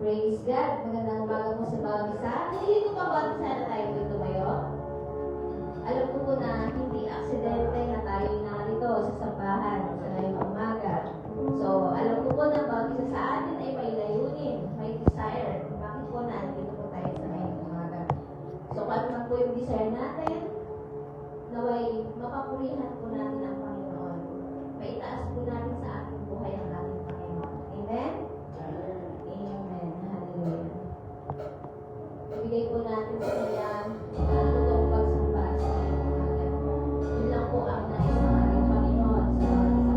Praise God. Magandang umaga po sa bawat isa. Nalilito pa ba sana tayo dito kayo? Alam ko po na hindi aksidente na tayo narito sa sambahan sa ngayong umaga. So, alam ko po na bawat isa sa atin ay may layunin, may desire. Bakit po nandito po tayo sa ngayong umaga? So, kung ano man po yung desire natin, naway mapapurihan po natin ang Panginoon. Maitaas po natin sa ating buhay ang ating Panginoon. Amen? Amen. Hallelujah. Ibigay po natin sa Kanya ang totoong pagsamba sa ngayong umaga. Yun lang po ang nais ng ating Panginoon sa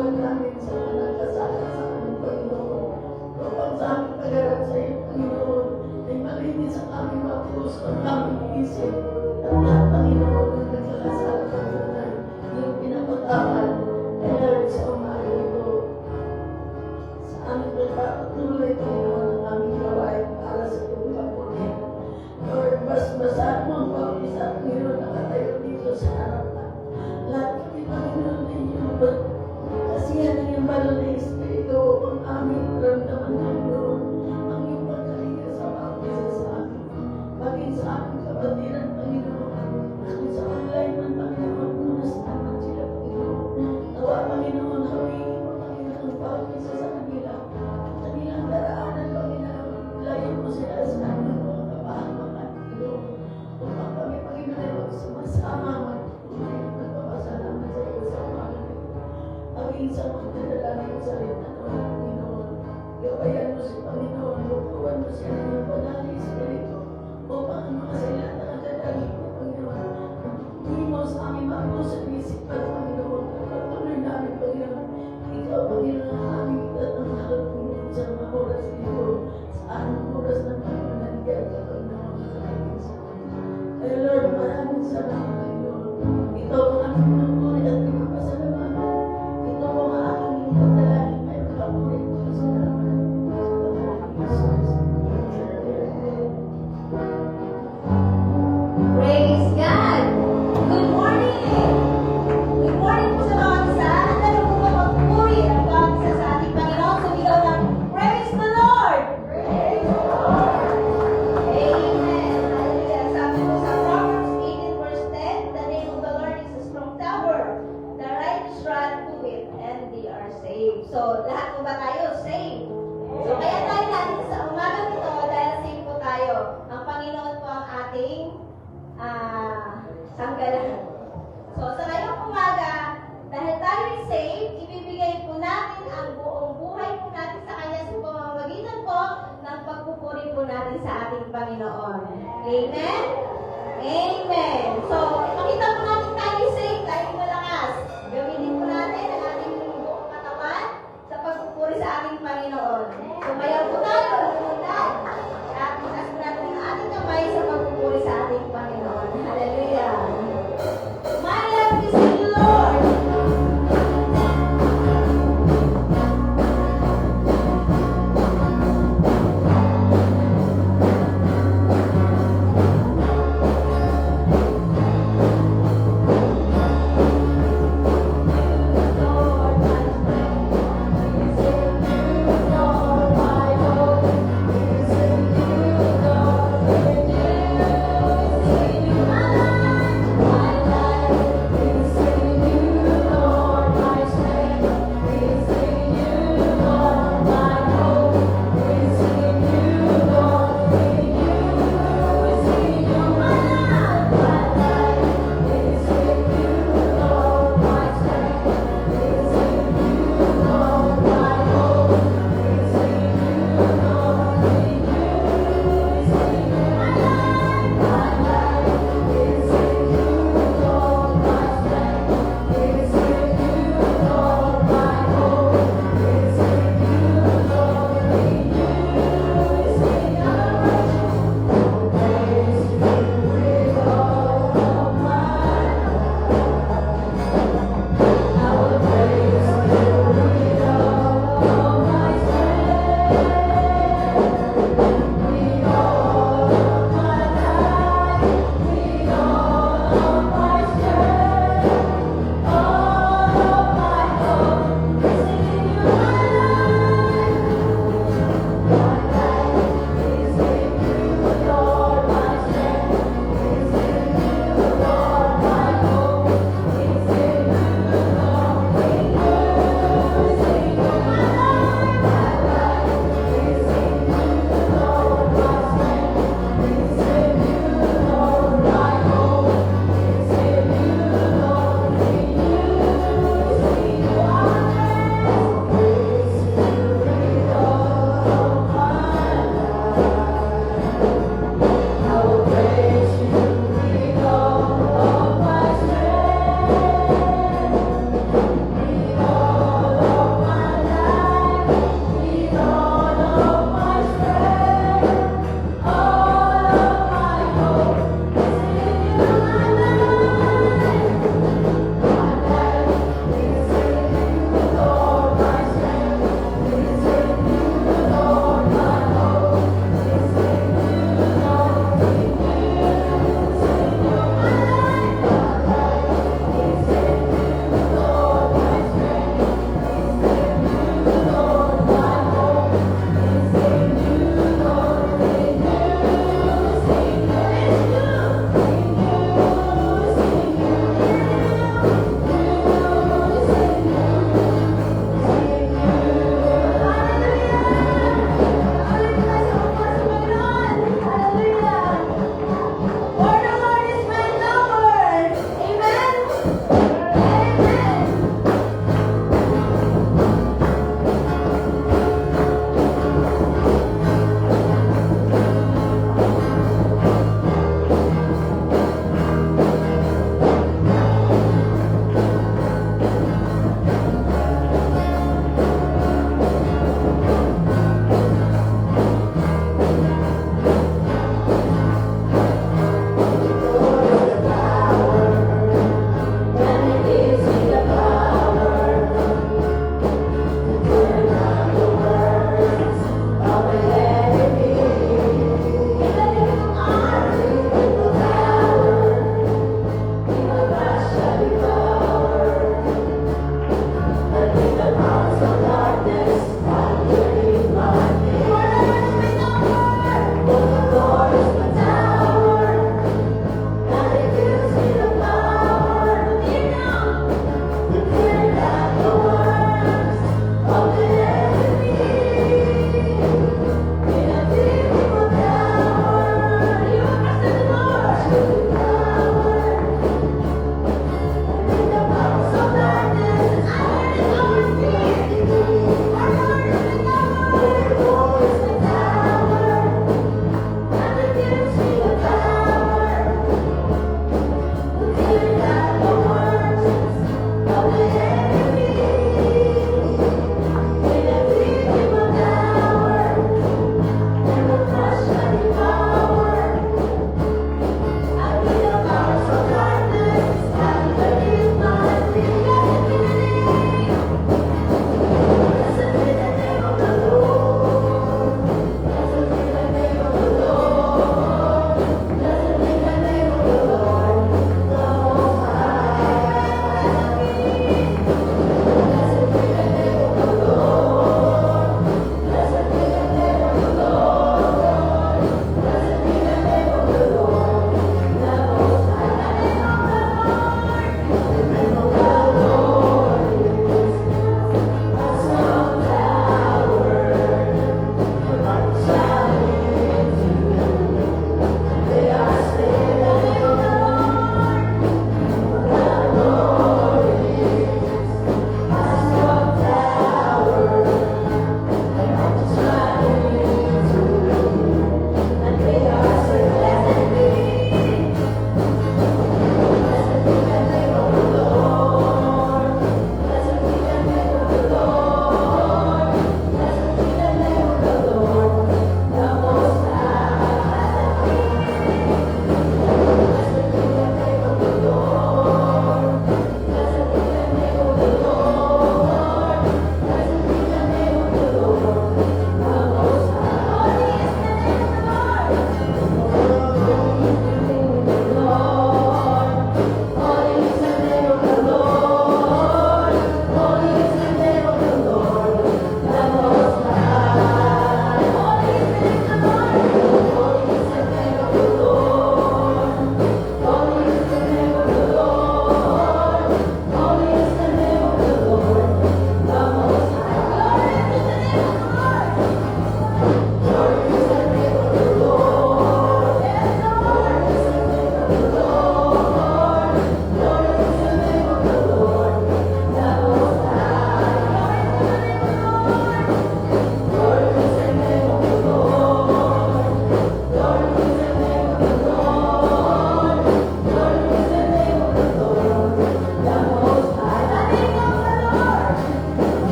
Patawad namin sa mga nagkasala sa aming Panginoon. Upang sa aming pag-arap sa iyo, Panginoon, ay malinis ang aming mga puso at aming isip. At lahat, Panginoon, ang nagkakasala sa tunay, iyong pinapatawad. And Lord, sa umaga ito, sa aming pagpapatuloy, Panginoon, ang aming gawain para sa iyong kapunin. Lord, basbasan mo ang bawat isa, Panginoon, nakatayo dito sa harapan. Lahat kami, Panginoon, ay iyong kasi yan ang iyong banal na Espiritu ang aming ramdaman, Panginoon. Ang iyong pagkalinga sa bawat isa sa amin. Maging sa aming kapatiran, Panginoon. Kung sa online man, Panginoon, munas naman sila, Panginoon. Nawa, Panginoon, hawin mo, Panginoon, ang bawat isa sa kanila. Kanilang daraanan, Panginoon. Layo mo sila sa aming mga kapahamakan, Panginoon. Upang kami, Panginoon, ay magsumasama, magpapasalamat sa iyo sa umaga. Maging sa mga dalangin sa rin ng Panginoon. Gabayan mo si Panginoon, lutuan mo siya ng iyong banal na Espiritu upang ang mga sila na nadalangin mo, Panginoon. Hindi mo sa aming mga puso at isipan, Panginoon. Patuloy namin, Panginoon. Ikaw, Panginoon, ang aming tatanghal, Panginoon, sa mga oras dito. Sa anong oras ng Panginoon, nandiyan ka, Panginoon, nakalimutan sa amin. Kaya Lord, maraming salamat, Panginoon. Ikaw ang aming pinupuri at pinapasalamatan. Ikaw ang aking pagdalangin ay makapuri ko sa salamat. Sa Praise God! Good morning! Good morning po sa bawat isa. Handa na po ba magpuri ang bawat isa sa ating Panginoon? Sumigaw ng Praise the Lord! Praise the Lord! Amen! Hallelujah! Sabi po sa Proverbs 18 verse 10, the name of the Lord is a strong tower. The righteous run to it and they are saved. So, lahat po ba tayo? Saved. So, kaya tayo natin sa umaga nito, dahil saved po tayo, ang Panginoon po ang ating sanggalan. So, sa ngayong umaga, dahil tayo ay saved, ibibigay po natin ang buong buhay po natin sa Kanya sa pamamagitan po ng pagpupuri po natin sa ating Panginoon. Amen? Amen. So, ipakita po natin tayo saved, tayo malakas. Gamitin po natin ang ating buong katawan sa pagpupuri sa ating Panginoon. Sumayaw po tayo, lumutad. At itaas po natin ang ating kamay sa pagpupuri sa ating Panginoon. Hallelujah. My love is the Lord.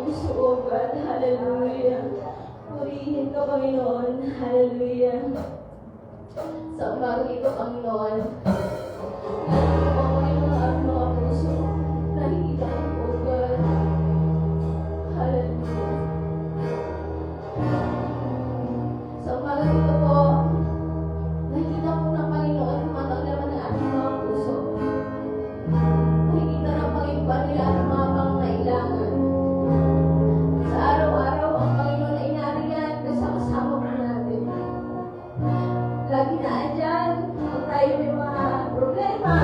puso, O God. Hallelujah. Purihin ka, Panginoon. Hallelujah. Sa umagang ito, Panginoon, nakikita ko ngayon ang aming mga puso. Nakikita ko, O God. Hallelujah. Sa umagang ito po, nakikita po ng Panginoon kung ano ang laman ng ating mga puso. Nakikita ng Panginoon kung ano yung ating mga pangangailangan. Sa araw-araw, ang Panginoon ay nariyan kasama-sama po natin. Lagi na andyan, kung tayo may mga problema,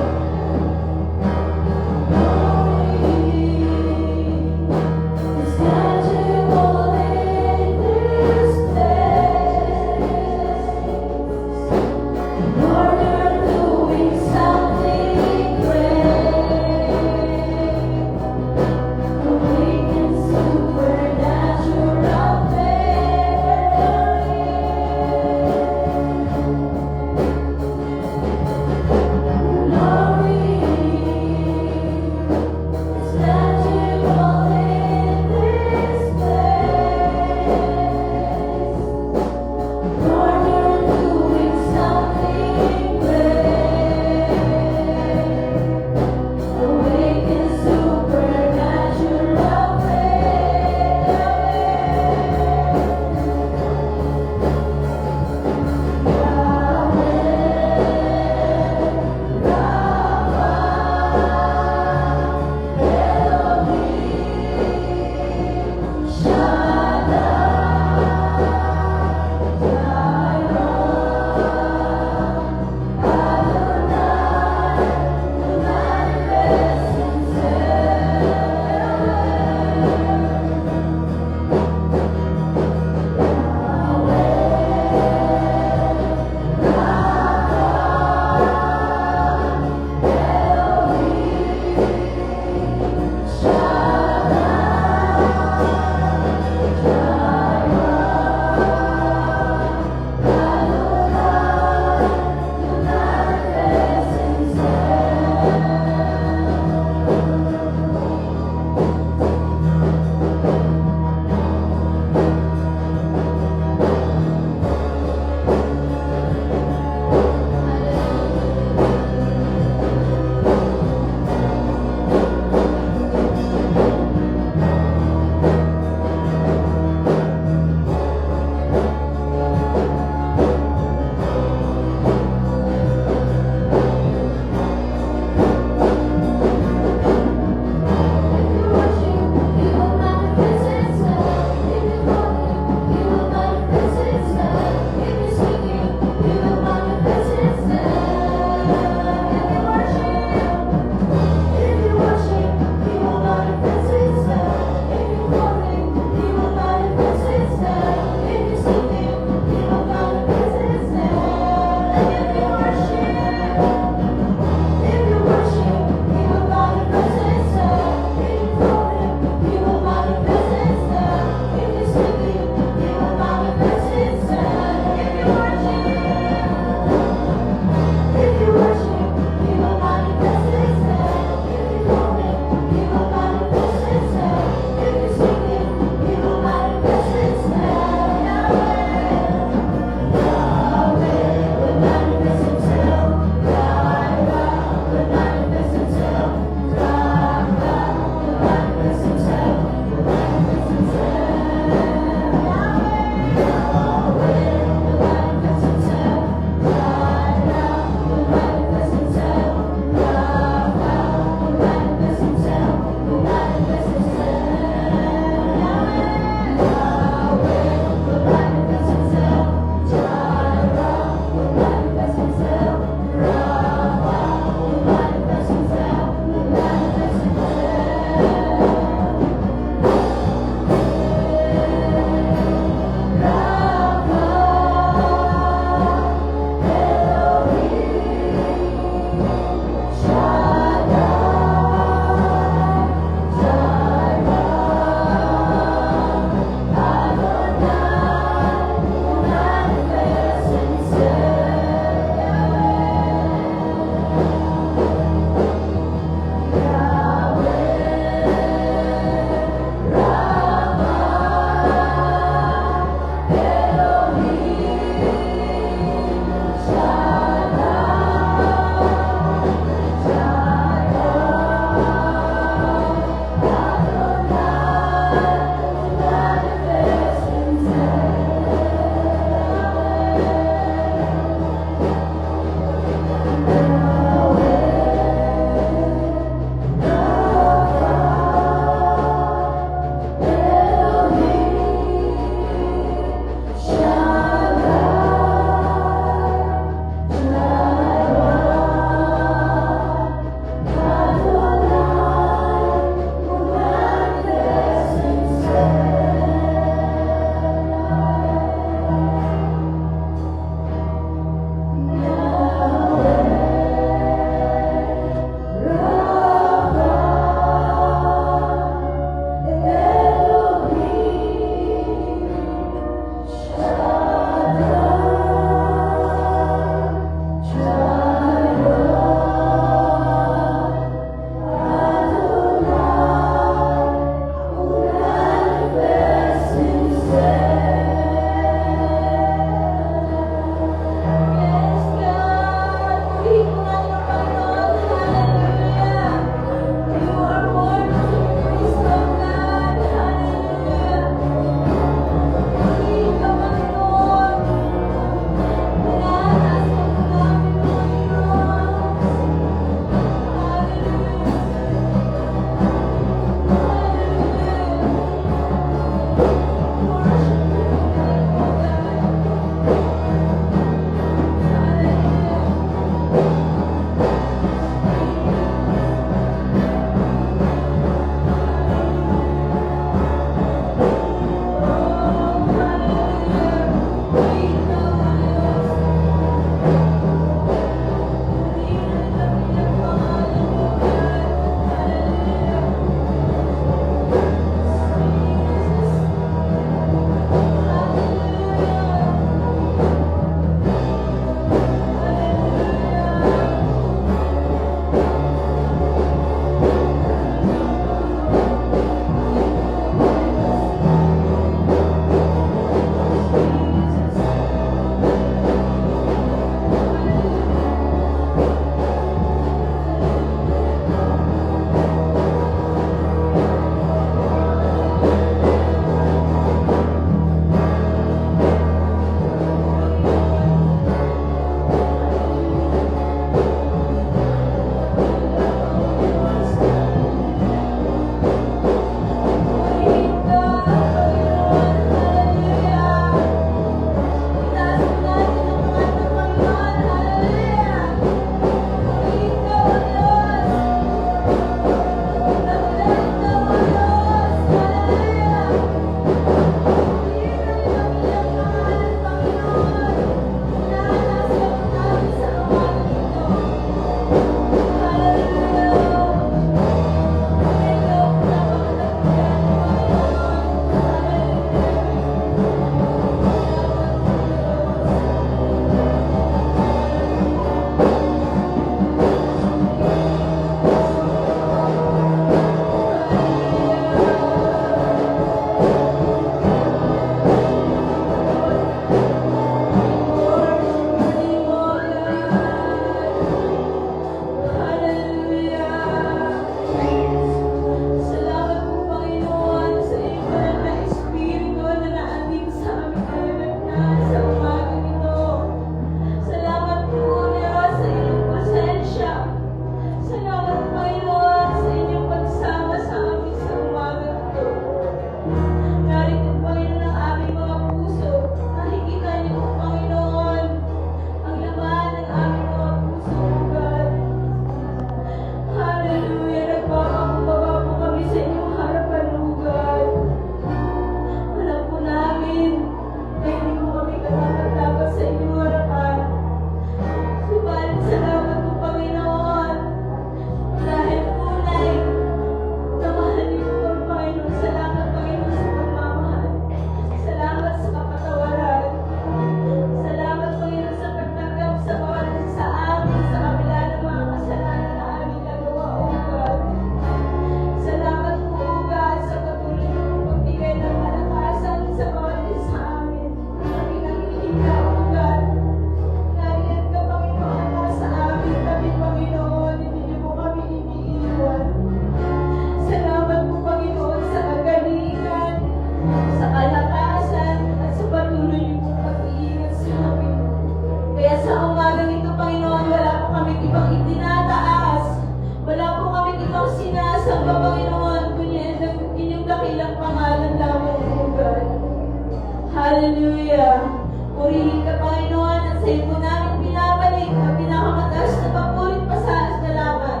Hallelujah. Purihin ka, Panginoon, at sa iyo po namin binabalik ang pinakamataas na papurit pasasalamat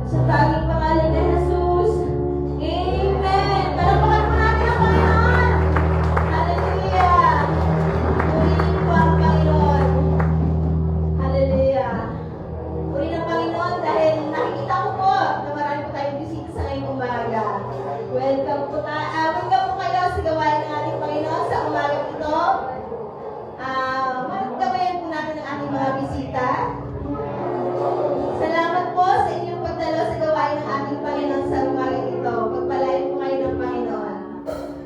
sa tanging pangalan ni Jesus. Amen. Palakpakan po natin ang Panginoon. Hallelujah. Purihin po ang Panginoon. Hallelujah. Purihin ang Panginoon dahil nakikita ko po na marami po tayong bisita sa ngayong umaga. Welcome po kayo sa gawain ng ating Panginoon sa umaga ito. Magkabayan po natin ang ating mga bisita. Salamat po sa inyong pagdalo sa gawain ng ating Panginoon sa umaga ito. Pagpalain po kayo ng Panginoon.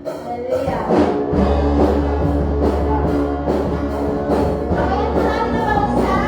Hallelujah. Pagayan po natin ang mag-isa.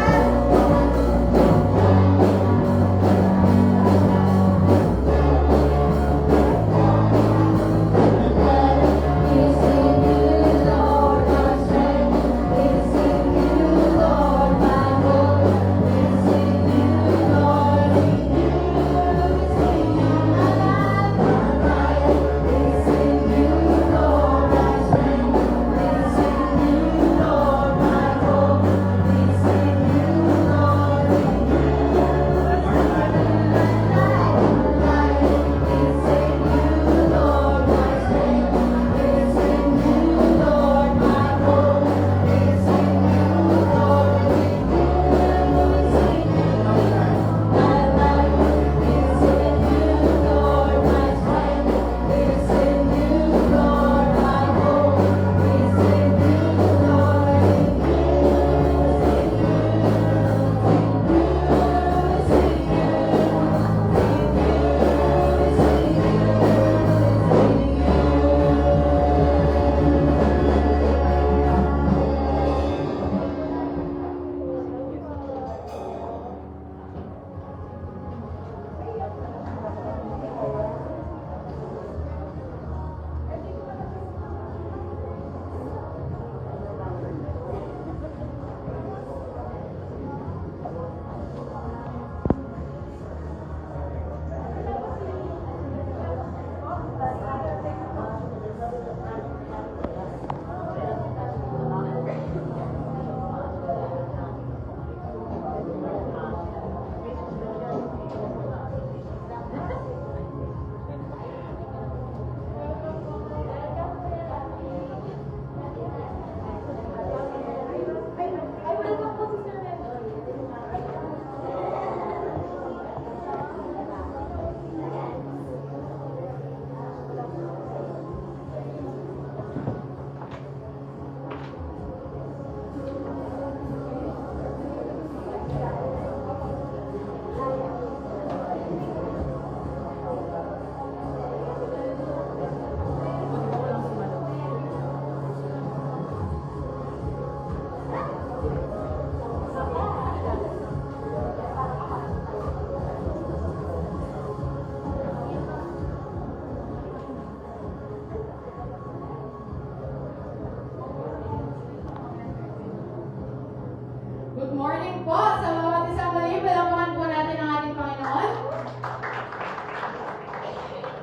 Good morning po sa bawat isang mali. Palakpakan po natin ang ating Panginoon.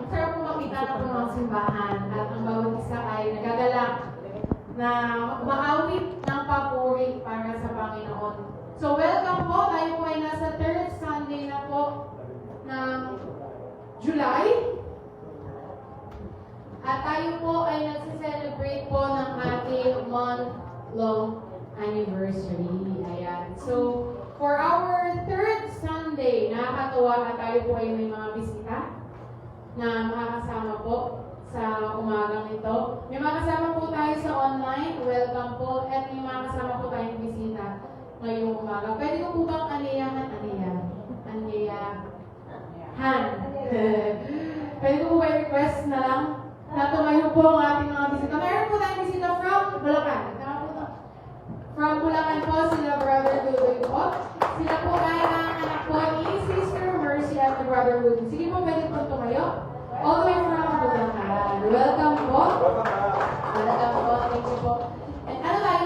Masarap po makita na po mga simbahan at ang bawat isa ay nagagalak na umaawit ng papuri para sa Panginoon. So welcome po. Tayo po ay nasa third Sunday na po ng July. At tayo po ay nagsiselebrate po ng ating month-long anniversary. Ayan. So, for our third Sunday, nakakatuwa at tayo po ay may mga bisita na makakasama po sa umagang ito. May makasama po tayo sa online. Welcome po. At may makasama po tayong bisita ngayong umaga. Pwede ko po bang aniyahan? Pwede ko po ba request na lang na tumayo po ang ating mga bisita. Meron po tayong bisita from Bulacan. From Bulacan po, sila Brother Dudoy po. Sila po ay ang anak po ni Sister Mercy at Brother Woody. Sige po, pwede po tumayo. All the way from Bulacan. Welcome po. Welcome po. Thank you po. And ano tayo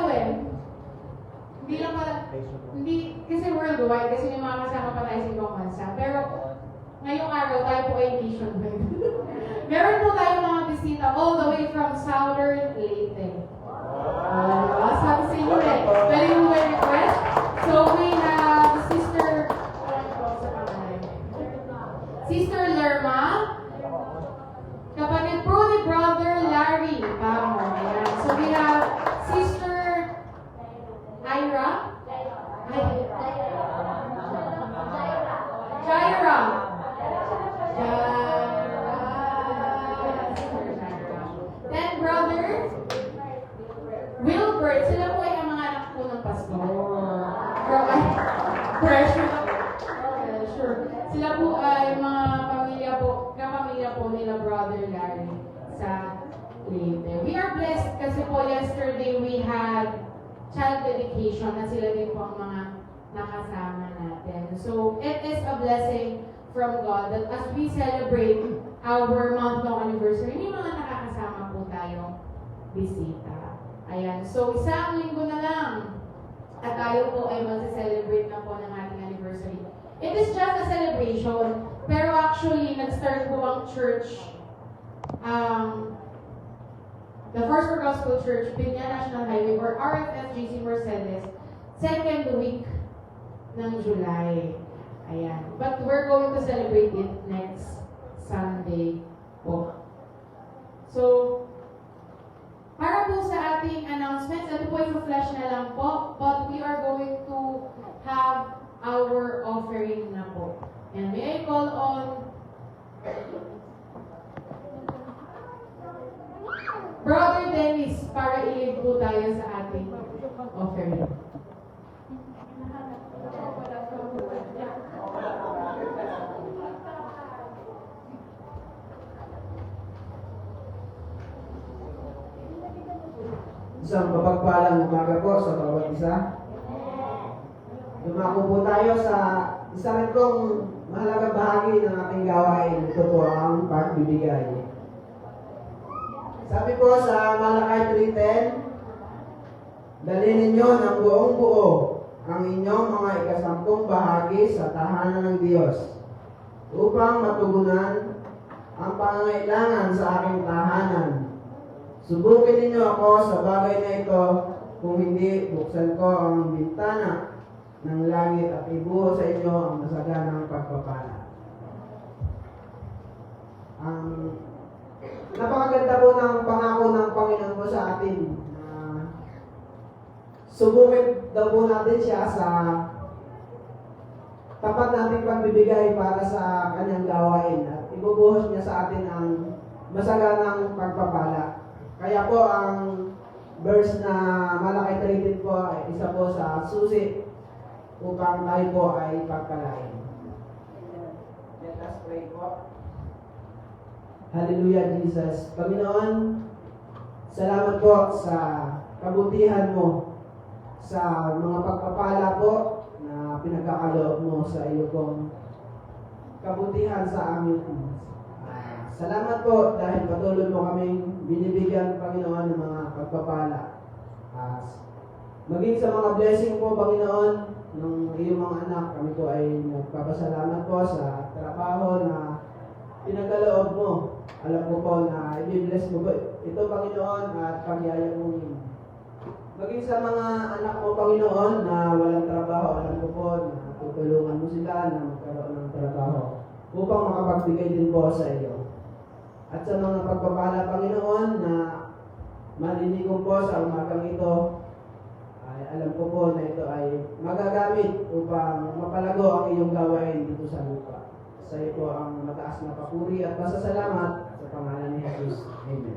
Hindi lang pala, hindi, kasi worldwide, kasi may mga kasama pa tayo sa ibang bansa. Pero, ngayong araw, tayo po ay nationwide. Meron po tayo mga bisita all the way from Southern Leyte. Sabi sa inyo eh. Pwede mo may request? So we have Sister Lerma, kapatid po ni Brother Larry Pamor. Ayan. So we have Sister Ira. Jaira. Then Brother Wilbert. Sila po ay ang mga anak po ng pastor. Pressure. Sure. Sila po ay mga kapamilya po nila Brother Larry sa Leyte. We are blessed kasi po yesterday we had child dedication na sila din po ang mga nakasama natin. So, it is a blessing from God that as we celebrate our month-long anniversary, may mga nakakasama po tayong bisita. Ayan. So, isang linggo na lang at tayo po ay mag-celebrate na po ng ating anniversary. It is just a celebration, pero actually, nag-start po ang church, the First for Gospel Church, Pinya National Highway, or RFSGC Mercedes, second week ng July. Ayan. But we're going to celebrate it next Sunday po. So, para po sa ating announcements, ito po yung flash na lang po, but we are going to have our offering na po. And may I call on Brother Dennis para i-lead po tayo sa ating offering. Isang mapagpalang umaga po sa bawat isa. Dumako po tayo sa isang itong mahalagang bahagi ng ating gawain. Ito po ang pagbibigay. Sabi po sa Malakay 3:10, dalhin ninyo ng buong buo ang inyong mga ikasampung bahagi sa tahanan ng Diyos upang matugunan ang pangangailangan sa aking tahanan. Subukin ninyo ako sa bagay na ito, kung hindi, buksan ko ang bintana ng langit at ibuho sa inyo ang masaganang pagpapala. Ang napakaganda po ng pangako ng Panginoon po sa atin na subukin daw po natin siya sa tapat nating pagbibigay para sa kanyang gawain at ibubuhos niya sa atin ang masaganang pagpapala. Kaya po ang verse na Malakay 3:10 po ay isa po sa susi upang tayo po ay pagpalain. Let us pray po. Hallelujah, Jesus. Panginoon, salamat po sa kabutihan mo, sa mga pagpapala po na pinagkakaloob mo sa iyo pong kabutihan sa amin. Salamat po dahil patuloy mo kaming binibigyan, Panginoon, ng mga pagpapala. Maging sa mga blessing po, Panginoon, ng iyong mga anak, kami po ay nagpapasalamat po sa trabaho na pinagkaloob mo. Alam ko po na i-bless mo po ito, Panginoon, at pagyaya mo rin. Maging sa mga anak mo, Panginoon, na walang trabaho, alam ko po na tutulungan mo sila na magkaroon ng trabaho upang makapagbigay din po sa iyo. At sa mga pagpapala, Panginoon, na malilikom po sa umagang ito, ay alam ko po na ito ay magagamit upang mapalago ang iyong gawain dito sa lupa. Sa iyo po ang mataas na papuri at pasasalamat sa pangalan ni Jesus. Amen.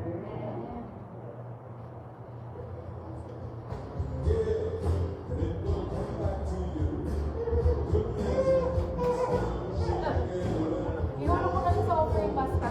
Ihulog ko kasi sa offering basket.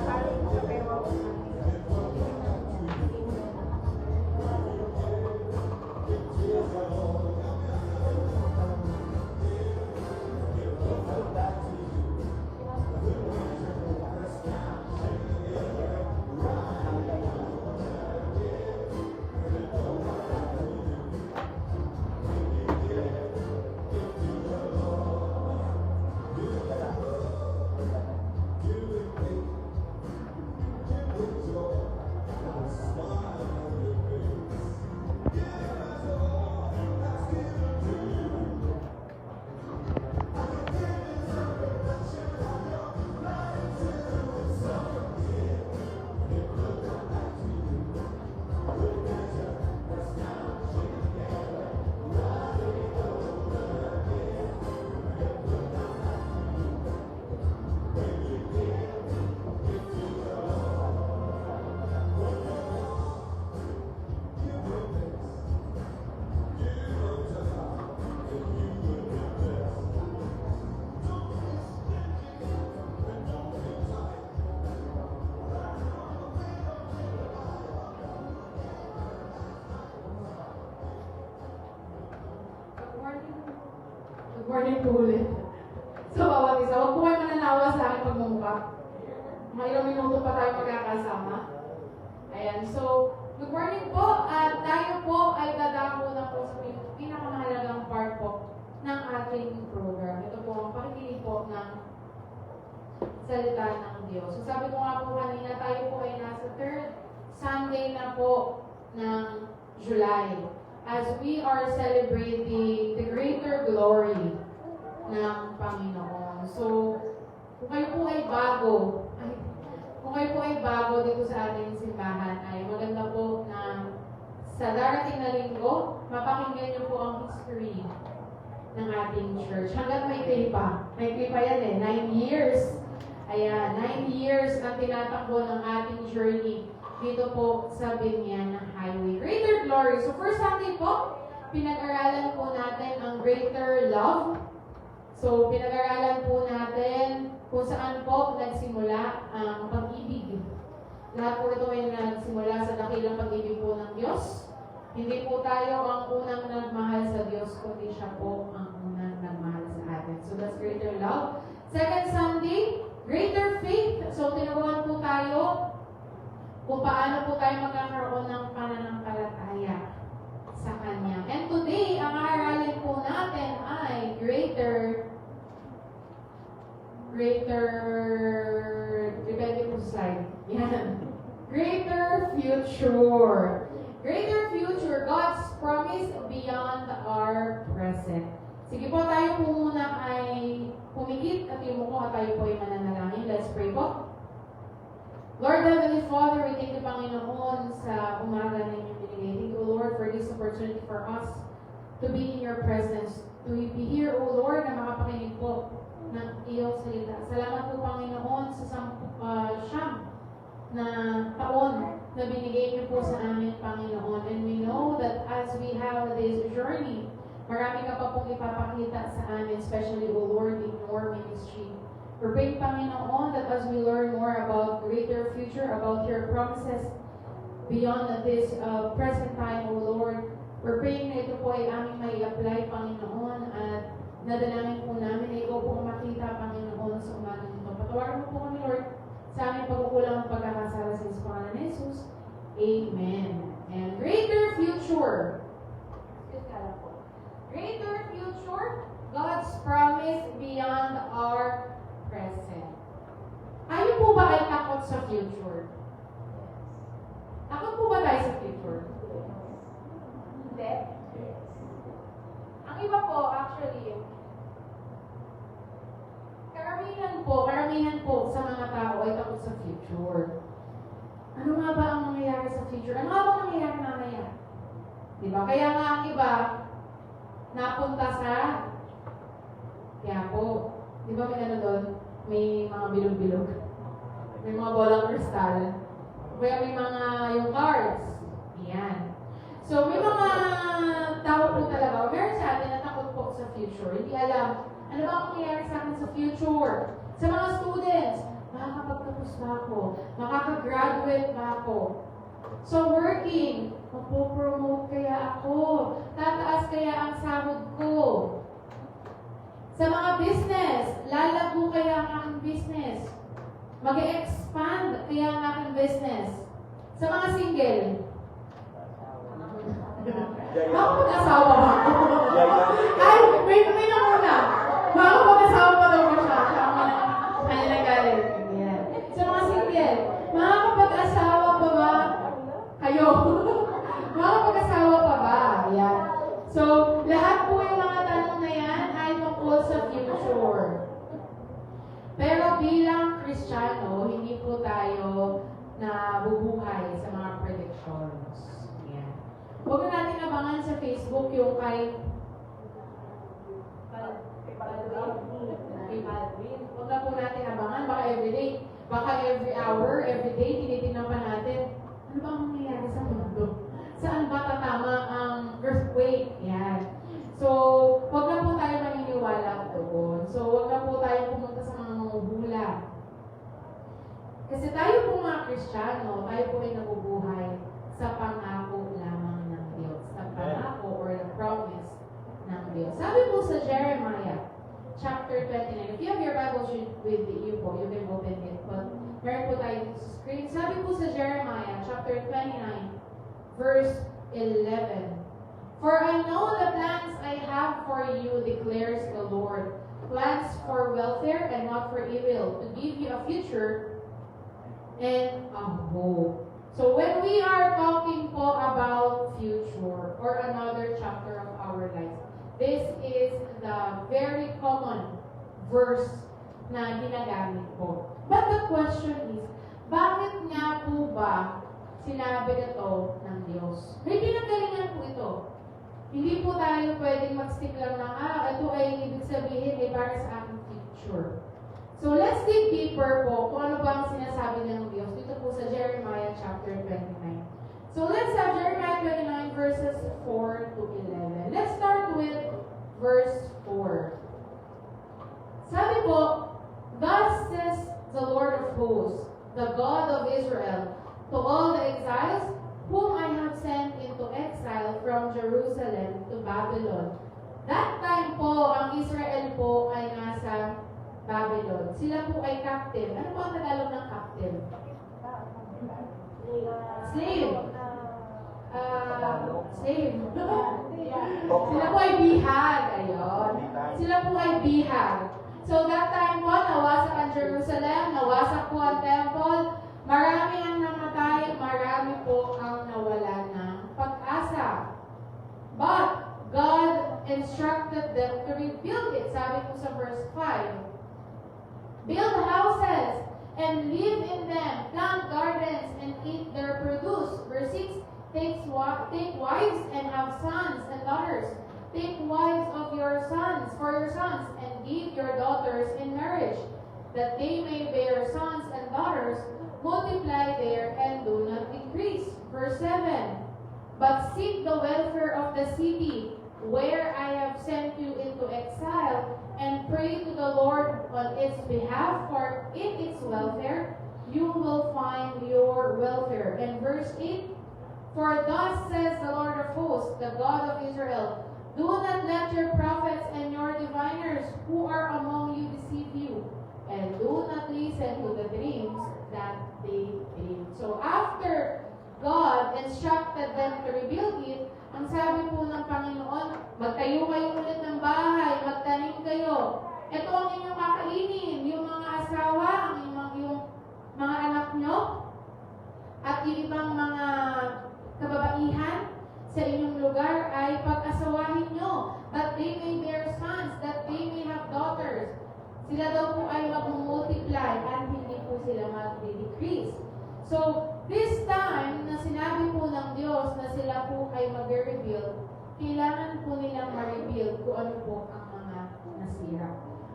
morning po ulit. Sa bawat isa. Huwag po kayo mananawa sa aking pagmumukha. Mga ilang minuto pa tayo magkakasama. Ayan, so, good morning po. At tayo po ay dadako na po sa pinakamahalagang part po ng ating program. Ito po ang pakikinig po ng salita ng Diyos. So, sabi ko nga po kanina, tayo po ay nasa third Sunday na po ng July. As we are celebrating the greater glory ng Panginoon. So, kung kayo po ay bago dito sa ating simbahan, ay maganda po na sa darating na linggo, mapakinggan niyo po ang history ng ating church. Hanggang may klipa. May klipa yan eh. 9 years. Ayan, 9 years ang tinatakbo ng ating journey dito po sa Binyan Highway. Greater glory. So, first Sunday po, pinag-aralan po natin ang greater love. So, pinag-aralan po natin kung saan po nagsimula ang pag-ibig. Lahat po ito ay nagsimula sa dakilang pag-ibig po ng Diyos. Hindi po tayo ang unang nagmahal sa Diyos, kundi siya po ang unang nagmahal sa atin. So, that's greater love. Second Sunday, greater faith. So, tinuruan po tayo kung paano po tayo magkakaroon ng pananampalataya sa Kanya. And today, ang aaralin po natin ay depende po sa slide. Yan. Greater future. Greater future, God's promise beyond our present. Sige po, tayo po muna ay pumikit at yumuko at tayo po ay mananalangin. Let's pray po. Lord Heavenly Father, we thank you, Panginoon, sa umaga na inyong binigay. Thank you, Lord, for this opportunity for us to be in your presence, to be here, O Lord, na makapakinig po ng iyong salita. Salamat po, Panginoon, sa siyam na taon na binigay niyo po sa amin, Panginoon. And we know that as we have this journey, marami ka pa pong ipapakita sa amin, especially, O Lord, in your ministry. We're praying, Panginoon, that as we learn more about greater future, about your promises beyond this present time, O Lord, we're praying na ito po ay aming may apply, Panginoon, at nadalangin po namin na ikaw po makita, Panginoon, sa umaga nito. Patawarin mo po kami, Lord, sa aming pagkukulang at pagkakasala sa Pangalan ni Jesus. Amen. And greater future. Greater future, God's promise beyond our present. Ayaw po ba ay takot sa future? Takot po ba tayo sa future? Hindi. Ang iba po, actually, karamihan po sa mga tao ay takot sa future. Ano nga ba ang mangyayari sa future? Ano nga ba ang mangyayari mamaya? Diba? Kaya nga ang iba, napunta sa Quiapo. Diba may ano doon? May mga bilog-bilog. May mga bolang kristal. Kaya may mga yung cards. Yan. So, may mga tao po talaga, meron sa atin na takot po sa future. Hindi alam, ano ba ang mangyayari sa akin sa future? Sa mga students, makakapagtapos ba ako? Makakagraduate ba ako? So, working, mapopromote kaya ako? Tataas kaya ang sahod ko? Sa mga business, lalago kaya ang aking business? Mag-expand kaya ang aking business? Sa mga single, makapag-asawa ba ako? Ay, may namuna. Makapag-asawa pa daw ko siya. Siya ang kanya nagalit. Yeah. Sa mga single, makapag-asawa pa ba kayo? Makapag-asawa pa ba? Yeah. So, lahat po yung mga tanong na yan ay tungkol sa future. Pero bilang Kristiyano, hindi po tayo nabubuhay sa mga predictions. Yan. Huwag na natin abangan sa Facebook yung kay Baldwin. Huwag na po natin abangan. Baka everyday, baka every hour, every day, tinitingnan pa natin, ano ba ang mangyayari sa mundo? Saan ba tatama ang earthquake? Yan. So, huwag na po tayo maniniwala doon. So, huwag na po tayo pumunta sa mga manguhula. Kasi tayo po mga Kristiyano, tayo po ay nabubuhay sa pangako lamang ng Diyos. Sa pangako or the promise ng Diyos. Sabi po sa Jeremiah 29. If you have your Bible with you po, you can open it. But meron po tayo dito sa screen. Sabi po sa Jeremiah chapter 29, verse 11. For I know the plans I have for you, declares the Lord. Plans for welfare and not for evil, to give you a future and a hope. So when we are talking po about future or another chapter of our lives, this is the very common verse na ginagamit po. But the question is, bakit nga po ba sinabi ito ng Diyos? May pinagalingan po ito. Hindi po tayo pwedeng mag-stick lang ng, ito ay ibig sabihin ay para sa aking future. So let's dig deeper po kung ano ba ang sinasabi ng Diyos dito po sa Jeremiah chapter 29. So let's have Jeremiah 29 verses 4 to 11. Let's start with verse 4. Sabi po, thus says the Lord of hosts, the God of Israel, to all the exiles whom I have sent into exile from Jerusalem to Babylon. That time po, ang Israel po ay nasa Babylon. Sila po ay captive. Ano po ang Tagalog ng captive? Slave. Slave. Sila po ay bihag. Ayun. Sila po ay bihag. So that time po, nawasak ang Jerusalem, nawasak po ang temple, marami ang namatay, marami po ang nawala ng pag-asa. But God instructed them to rebuild it. Sabi po sa verse 5. Build houses and live in them. Plant gardens and eat their produce. Verse 6. Take wives and have sons and daughters. Take wives of your sons for your sons and give your daughters in marriage, that they may bear sons and daughters, multiply there and do not decrease. Verse 7. But seek the welfare of the city where I have sent you into exile, and pray to the Lord on its behalf, for in its welfare you will find your welfare. And verse 8. For thus says the Lord of hosts, the God of Israel, do not let your prophets and your diviners who are among you deceive you, and do not listen to the dreams that they dream. So after God instructed them to rebuild it, ang sabi po ng Panginoon, magtayo kayo ulit ng bahay, magtanim kayo. Ito ang inyong kakainin, yung mga asawa, yung mga anak nyo, at yung ibang mga kababaihan sa inyong lugar ay pag-asawahin nyo, that they may bear sons, that they may have daughters. Sila daw po ay mag-multiply at hindi po sila mag-decrease. So, this time na sinabi po ng Diyos na sila po ay mag-rebuild, kailangan po nilang ma-rebuild kung ano po ang mga nasira.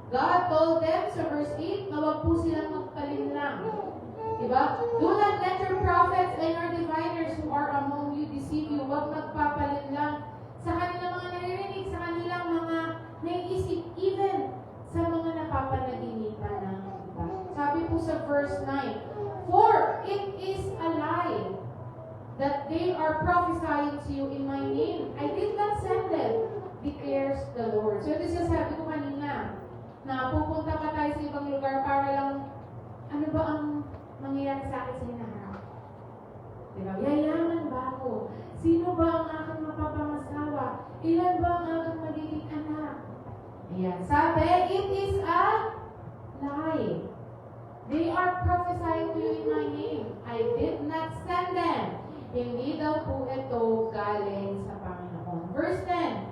God told them sa verse 8 na wag po silang magpalinlang. Diba? Do not let your prophets and your diviners who are among you deceive you. Huwag magpapalinlang sa kanilang mga naririnig, sa kanilang mga naiisip, even sa mga napapanaginipan ng iba. Sabi po sa verse 9, for it is a lie that they are prophesying to you in my name. I did not send them, declares the Lord. So this is sabi ko kanina, na pupunta pa tayo sa ibang lugar para lang, ano ba ang mangyayari sa akin sa hinaharap? Diba? Yayaman ba ako? Sino ba ang aking mapapangasawa? Ilan ba ang aking magiging anak? Ayan. Sabi, it is a lie. They are prophesying to you in my name. I did not send them. Hindi daw po ito galing sa Panginoon. Verse 10.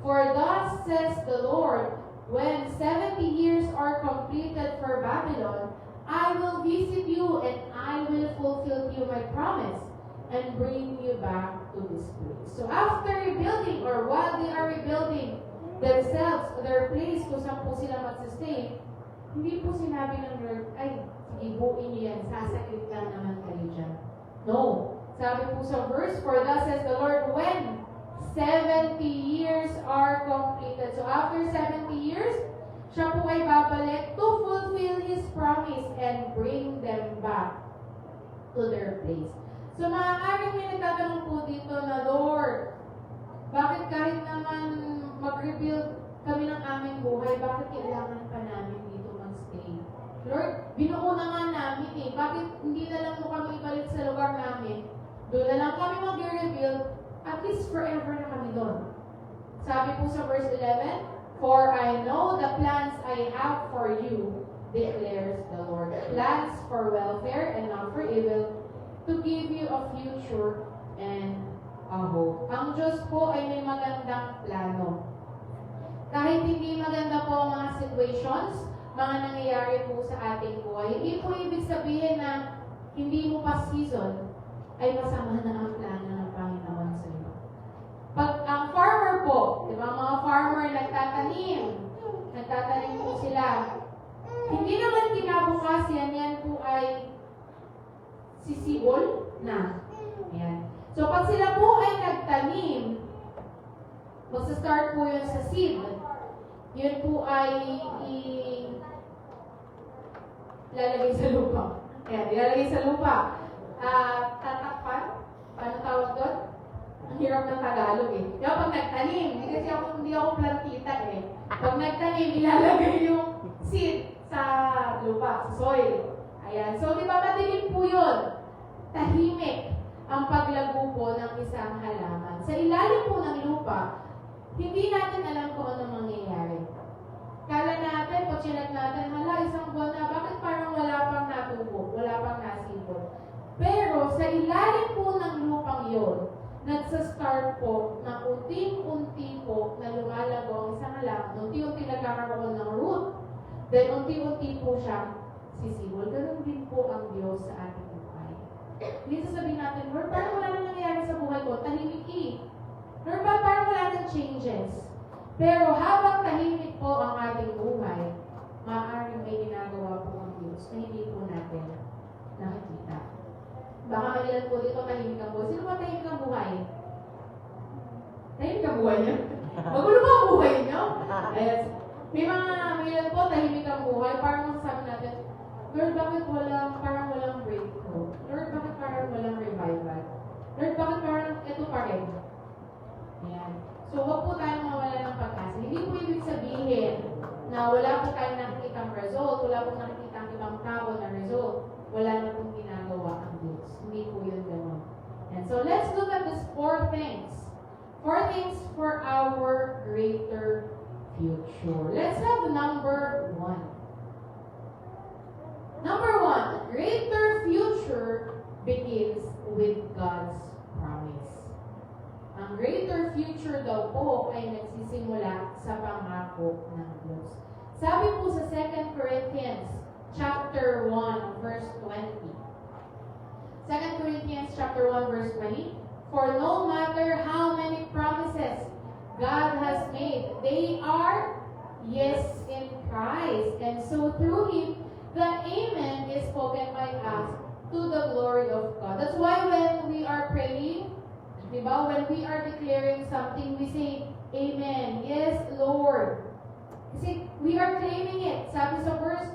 For thus says the Lord, when 70 years are completed for Babylon, I will visit you and I will fulfill you my promise and bring you back to this place. So after rebuilding, or while they are rebuilding themselves, their place kung saan po sila magsistay, hindi po sinabi ng Lord, ay, sige, buuin niyo yan, sasakit lang naman kayo dyan. No. Sabi po sa verse, for thus says the Lord, when 70 years are completed. So after 70 years, siya po ay babalik to fulfill His promise and bring them back to their place. So maaaring may nagtatanong po dito na, Lord, bakit kahit naman mag-rebuild kami ng aming buhay, bakit kailangan pa Lord, binuo na nga namin eh. Bakit hindi na lang mo kami ibalik sa lugar namin? Doon na lang kami mag-rebuild. At least forever na kami doon. Sabi po sa verse 11, "For I know the plans I have for you, declares the Lord. Plans for welfare and not for evil, to give you a future and a hope." Ang Diyos po ay may magandang plano. Kahit hindi maganda po ang mga situations, mga nangyayari po sa ating buhay, hindi po ibig sabihin na hindi mo pa season ay masama na ang plano ng Panginoon sa iyo. Pag ang farmer po, di ba, mga farmer nagtatanim po sila. Hindi naman kinabukasan, yan po ay sisibol na. Ayan. So, pag sila po ay nagtanim, magsa-start po yun sa seed. Yun po ay ilalagay sa lupa. Ayan, ilalagay sa lupa. Tatakpan? Paano tawag doon? Ang hirap ng Tagalog eh. Diba, pag nagtanim, kasi hindi ako plantita eh. Pag nagtanim, ilalagay yung seed sa lupa, sa soil. Ayan. So, di ba, madilim po yun. Tahimik ang paglago po ng isang halaman. Sa ilalim po ng lupa, hindi natin alam kung ano mangyayari. Kala natin, pag chinek natin, hala, isang buwan na, bakit parang wala pang natubo, wala pang nasipon? Pero sa ilalim po ng lupang yon, nagsa-start po na unti-unti po na lumalago ang isang halaman, unti-unti nagkakaroon ng root, then unti-unti po siya sisibol. Ganun din po ang Diyos sa ating buhay. Hindi sasabihin natin, Lord, parang wala nang nangyayari sa buhay ko, tahimik eh. Lord, parang wala nang changes. Pero habang tahimik po ang ating buhay, maaaring may ginagawa po ang Diyos na hindi po natin nakikita. Baka malilan po dito tahimik ang buhay. Sino ba tahimik ang buhay? Tahimik ang buhay niya? Magulo ba ang buhay niyo? Ayan. May ilan po tahimik ang buhay. Parang masasabi natin, Lord, bakit parang walang breakthrough? Lord, bakit parang walang revival? Lord, bakit parang ito pa rin? Ayan. So, huwag po tayong mawala ng pag-asa. Hindi po ibig sabihin na wala po tayong nakikitang result, wala po nakikitang ibang tao na result, wala na pong ginagawa ang Diyos. Hindi po yun gano'n. And so, let's look at these 4 things. 4 things for our greater future. Let's have number 1. Number 1, greater future begins with God's promise. Ang greater future daw po ay nagsisimula sa pangako ng Diyos. Sabi po sa 2 Corinthians chapter 1 verse 20. 2 Corinthians chapter 1 verse 20. For no matter how many promises God has made, they are yes in Christ. And so through Him, the Amen is spoken by us to the glory of God. That's why when we are praying, diba? When we are declaring something, we say, Amen. Yes, Lord. Kasi we are claiming it. Sabi sa verse,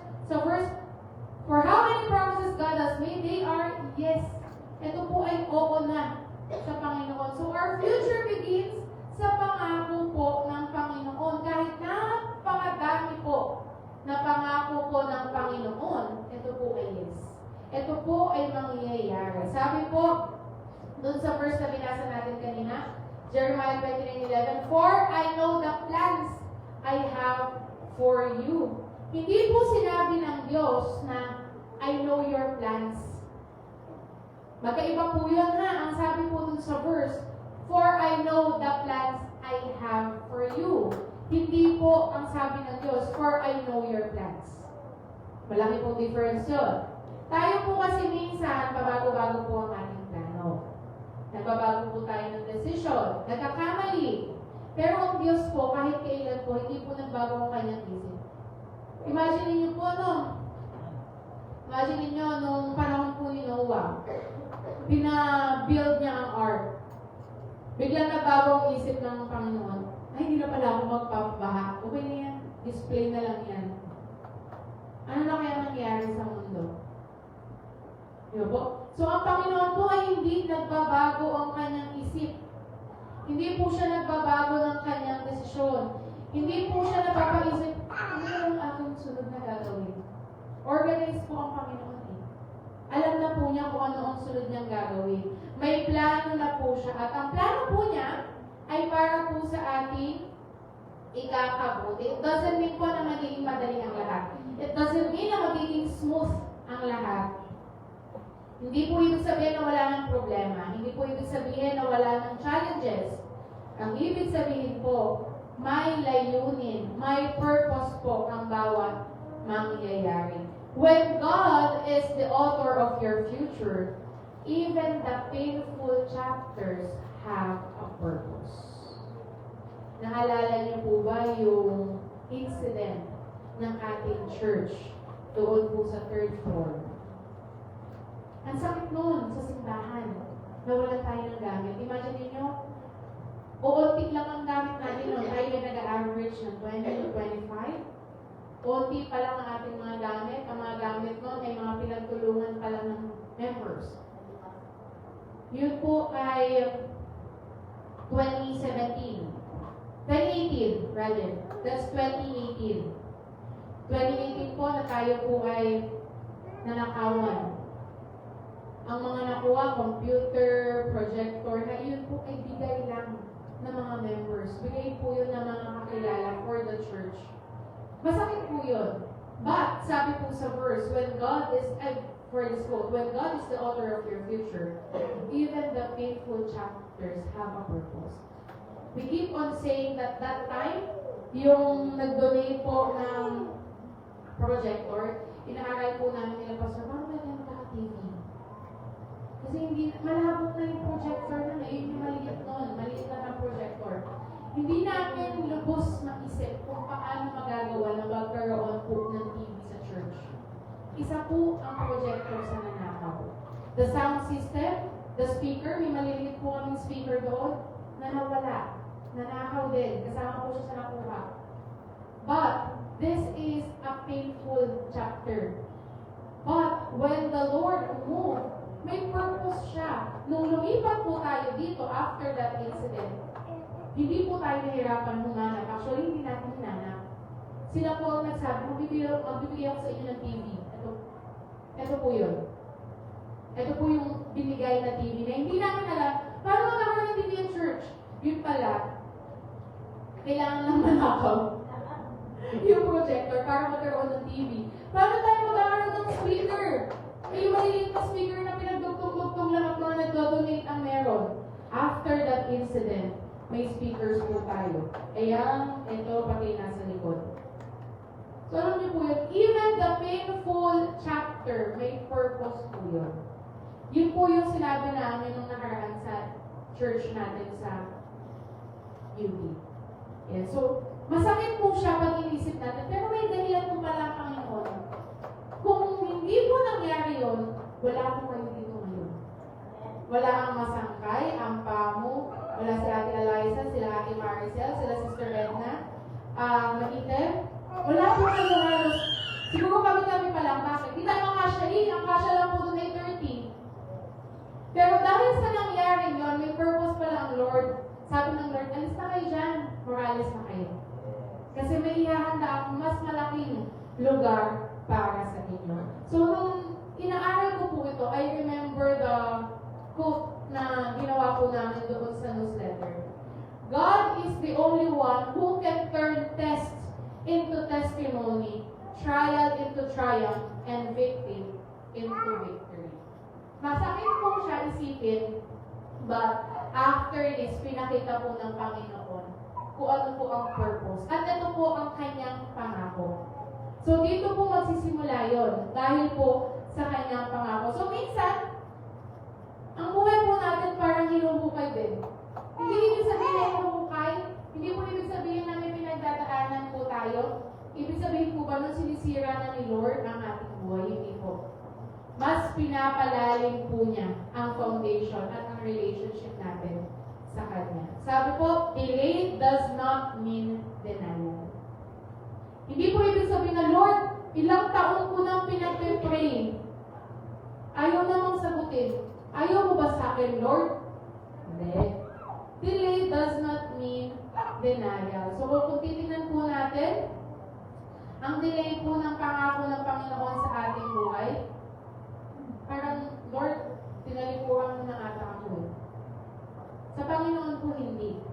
for how many promises God has made, they are yes. Ito po ay oo na sa Panginoon. So our future begins sa pangako po ng Panginoon. Kahit napakadami po na pangako po ng Panginoon, ito po ay yes. Ito po ay mangyayari. Sabi po, doon sa verse na binasa natin kanina, Jeremiah 29:11, For I know the plans I have for you. Hindi po sinabi ng Diyos na I know your plans. Magkaiba po yun ha. Ang sabi po dun sa verse, For I know the plans I have for you. Hindi po ang sabi ng Diyos, For I know your plans. Malaki pong difference yun. Tayo po kasi minsan, pabago-bago po ang ating plano. Nagbabago po tayo ng decision. Nagkakamali. Pero ang Diyos po, kahit kailan po, hindi po nagbago ang kanyang isip. Imagine niyo po, no? Imagine niyo nung panahon po ni Noah, pina-build niya ang ark. Biglang nagbago ang isip ng Panginoon. Ay, hindi na pala ako magpapabaha. Okay na yan. Display na lang yan. Ano na kaya nangyari sa mundo? Diba po? So, ang Panginoon po ay hindi nagbabago ang kanyang isip. Hindi po siya nagbabago ng kanyang desisyon. Hindi po siya napapaisip, ano ang aking sunod na gagawin? Or kung ano ang sunod niyang gagawin. May plano na po siya. At ang plano po niya ay para po sa ating ikakabuti. It doesn't mean po na magiging madali ang lahat. It doesn't mean na magiging smooth ang lahat. Hindi po ibig sabihin na wala ng problema. Hindi po ibig sabihin na wala ng challenges. Ang ibig sabihin po, may layunin, may purpose po ang bawat mangyayari. When God is the author of your future, even the painful chapters have a purpose. Naalala niyo po ba yung incident ng ating church doon po sa 3rd floor? Ang sakit noon sa simbahan. Nawalan tayo ng gamit. Imagine niyo, uunti lang ang gamit natin noon. Tayo ay nag-average ng 20 to 25. Uunti pa lang ang ating mga gamit. Ang mga gamit noon ay mga pinagtulungan pa lang ng members. Yun po ay 2018 rather. That's 2018. 2018 po na tayo po ay nanakawan. Ang mga nakuha, computer, projector, na yun po ay bigay lang ng mga members. Bigay po yun ng mga kakilala for the church. Masakit po yun. But, sabi po sa verse, when God is, for this quote, when God is the author of your future, even the painful chapters have a purpose. We keep on saying that time, yung nag-donate po ng projector, inaaral po namin nila, Pastor, paano ba yan magkaka-TV? Kasi hindi, malabot na yung projector na yun yung maliit nun, maliit na ang projector. Hindi namin lubos maisip kung paano magagawa na magkaroon po ng TV sa church. Isa po ang projector sa nanakaw. The sound system, the speaker, may maliliit po kaming speaker doon na nawala. Nanakaw din. Kasama po siya sa nakuha. But, this is a painful chapter. But, when the Lord moved, may purpose siya. Nung lumipat po tayo dito after that incident, hindi po tayo nahirapan humanap. Actually, hindi natin hinanap. Sila po ang nagsabi, magbibigay ako sa inyo ng TV. Ito po yun. Ito po yung binigay na TV na hindi namin alam, paano magkakaroon ng TV in church? Yun pala, kailangan lang manakaw yung projector para magkaroon ng TV. Paano tayo magkakaroon ng speaker? Yung maliliit na speaker na pinagdugtong-dugtong lang at mga nag-donate ang meron. After that incident, may speakers po tayo. Kaya, ito pati nasa likod. So, alam niyo po yun, even the painful chapter, may purpose po yun. Yun po yung sinabi namin nung nakaraan sa church natin sa UP. Yeah, so, masakit po siya pag inisip natin, pero may dahilan po pala ang Panginoon. Kung hindi po nangyari yun, wala po kayo dito ngayon. Wala ang masangkay, ang pamo, wala si Ate Eliza, sila Ate Maricel, sila Sister Edna, Maitem. Wala po kayo halos. Siguro kami pa lang, bakit? Hindi tayo makasyahin, ang kasya lang po doon ay 30. Pero dahil sa nangyari yun, may purpose pala ang Lord. Sabi ng Lord, alis na kayo dyan, moralis na kayo. Kasi may ihahanda akong mas malaking lugar para sa inyo. So, nung inaaral ko po ito, I remember the quote na ginawa po namin doon sa newsletter. God is the only one who can turn tests into testimony, trial into triumph, and victory into victory. Masakit po siya isipin, but after this, pinakita po ng Panginoon kung ano po ang purpose. At ito po ang kanyang pangako. So, dito po magsisimula yon dahil po sa kanyang pangako. So, minsan, ang buhay po natin parang hinuhukay din. Hindi ibig sabihin na hinuhukay, hindi po ibig sabihin na may pinagdadaanan po tayo. Ibig sabihin po ba nung sinisira na ni Lord ang ating buhay? Hindi po. Mas pinapalalim po niya ang foundation at ang relationship natin sa Kanya. Sabi po, delay does not mean denial. Hindi po ibig sabihin na, Lord, ilang taon ko nang pinag-pray. Ayaw namang sagutin. Ayaw mo ba sa akin, Lord? Hindi. Delay does not mean denial. So, kung titignan po natin, ang delay po ng pangako ng Panginoon sa ating buhay, parang Lord, tinalikuran mo na ata ako. Sa Panginoon po hindi.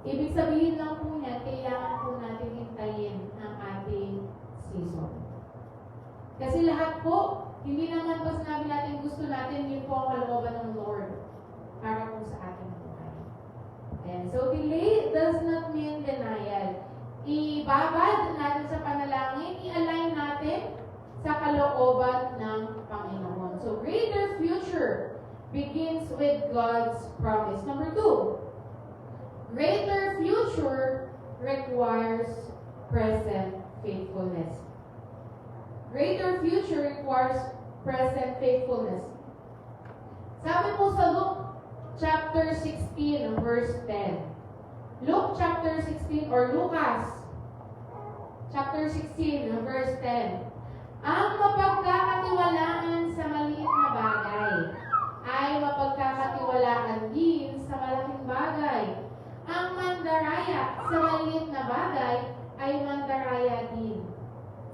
Ibig sabihin lang po niya, kailangan po natin hintayin ang ating season. Kasi lahat po, hindi naman po sinabi natin gusto natin, yun po ang kalooban ng Lord para po sa ating buhay. And so, delay does not mean denial. Ibabad natin sa panalangin, i-align natin sa kalooban ng Panginoon. So, greater future begins with God's promise. Number 2, greater future requires present faithfulness. Greater future requires present faithfulness. Sabi po sa Luke chapter 16, verse 10. Luke chapter 16, or Lucas chapter 16, verse 10. Ang mapagkakatiwalaan sa maliit na bagay ay mapagkakatiwalaan din sa malaking bagay. Ang mandaraya sa maliit na bagay ay mandaraya din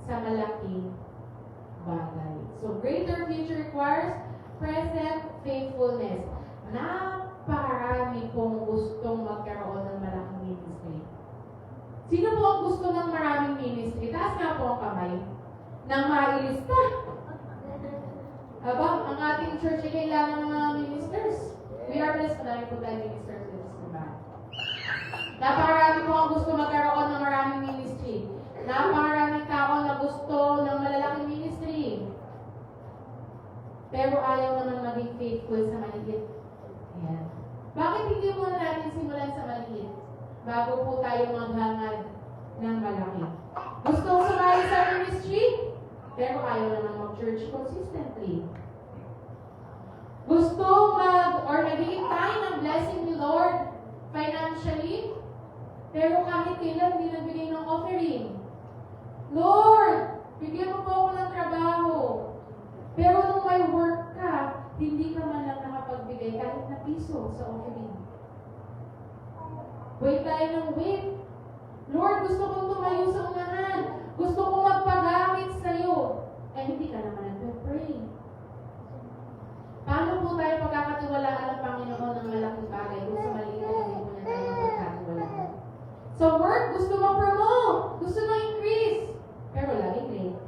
sa malaking bagay. So, greater future requires present faithfulness. Napakarami pong gustong magkaroon ng malaking ministry. Sino po ang gusto ng maraming ministry? Taas nga po ang kamay. Nang mailista. Aba, ang ating church ay kailangan ng mga ministers. We are blessed. Madami po tayo ministers in this combine. Napakarami po ang gusto magkaroon ng maraming ministry. Napakaraming tao na gusto ng malalaking ministry. Pero ayaw naman maging faithful sa maliit. Ayan. Bakit hindi muna natin simulan sa maliit? Bago po tayo maghangad ng malaki. Gusto sumali sa ministry? Pero ayaw naman mag-church consistently. Gusto naghihintay ng blessing ni Lord financially? Pero kahit kailan hindi nagbigay ng offering. Lord, bigyan mo po ako ng trabaho. Pero nung may work ka, hindi ka man lang nakapagbigay kahit na piso sa offering. Wait tayo ng wait. Lord, gusto kong tumayo sa unahan. Gusto kong magpagamit sa'yo. Eh, hindi ka naman nagpe-pray. Paano po tayo pagkakatiwalaan ng Panginoon ng malaking bagay kung sa maliit na hindi po na tayo pagkakatiwalaan? So, work, gusto mo promote. Gusto mo increase. Pero laging late.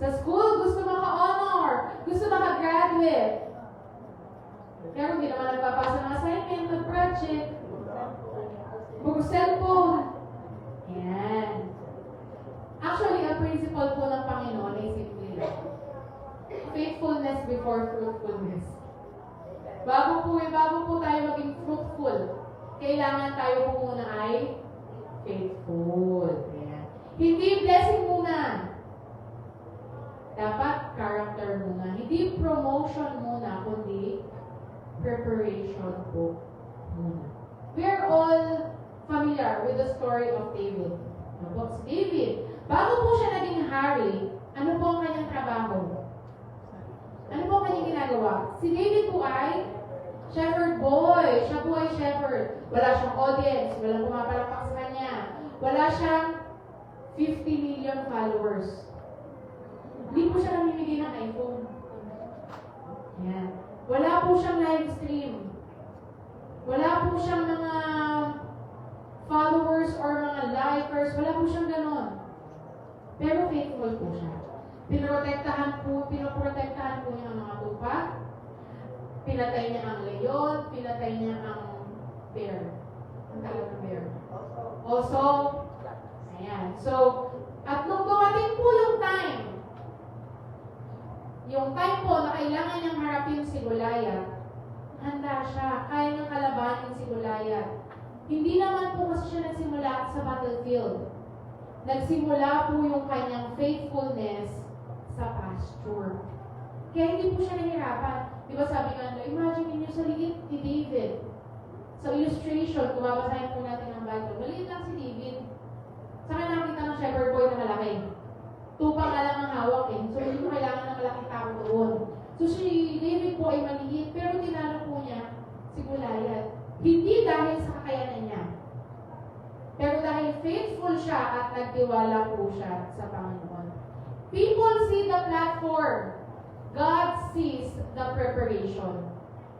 Sa school, gusto maka-honor. Gusto maka-graduate. Pero hindi naman nagpapasa ng assignment, ng project. Puro cellphone. Yan. Actually, ang principle po ng Panginoon ay simple lang. Faithfulness before fruitfulness. Bago po tayo maging fruitful, kailangan tayo po muna ay faithful. Yan. Hindi blessing muna. Dapat character muna. Hindi promotion muna, kundi preparation po muna. We are all familiar with the story of David. Si David, bago po siya naging hari, ano po ang kanyang trabaho? Ano po ang kanyang ginagawa? Si David po ay shepherd boy. Siya po ay shepherd. Wala siyang audience. Walang pumapalakpak sa kanya. Wala siyang 50 million followers. Hindi po siya namimigay ng iPhone. Yan. Wala po siyang live stream. Wala po siyang mga followers or mga likers. Wala po siyang ganon. Pero faithful po siya. Pinoprotektahan po niya ang mga tupa. Pinatay niya ang leyon. Pinatay niya ang bear. Ang tawag ng bear. Also, ayan. So, at nung dumating po yung time po na kailangan niyang harapin si Goliath, handa siya. Kaya niyang kalabanin si Goliath. Hindi naman po kasi siya nagsimula sa battlefield. Nagsimula po yung kanyang faithfulness sa pasture. Kaya hindi po siya nahirapan. Di ba sabi nga, imagine niyo sa liit ni David. Sa illustration, kung babasahin po natin ang Bible, maliit lang si David. Sa kanya nakita ng shepherd boy na malaki. Tupa nga lang ang hawak eh. So, hindi mo kailangan ng malaking tao doon. So, si David po ay maliit, pero tinalo po niya si Goliath. Hindi dahil sa kakayanan niya. Pero dahil faithful siya at nagtiwala po siya sa Panginoon. People see the platform. God sees the preparation.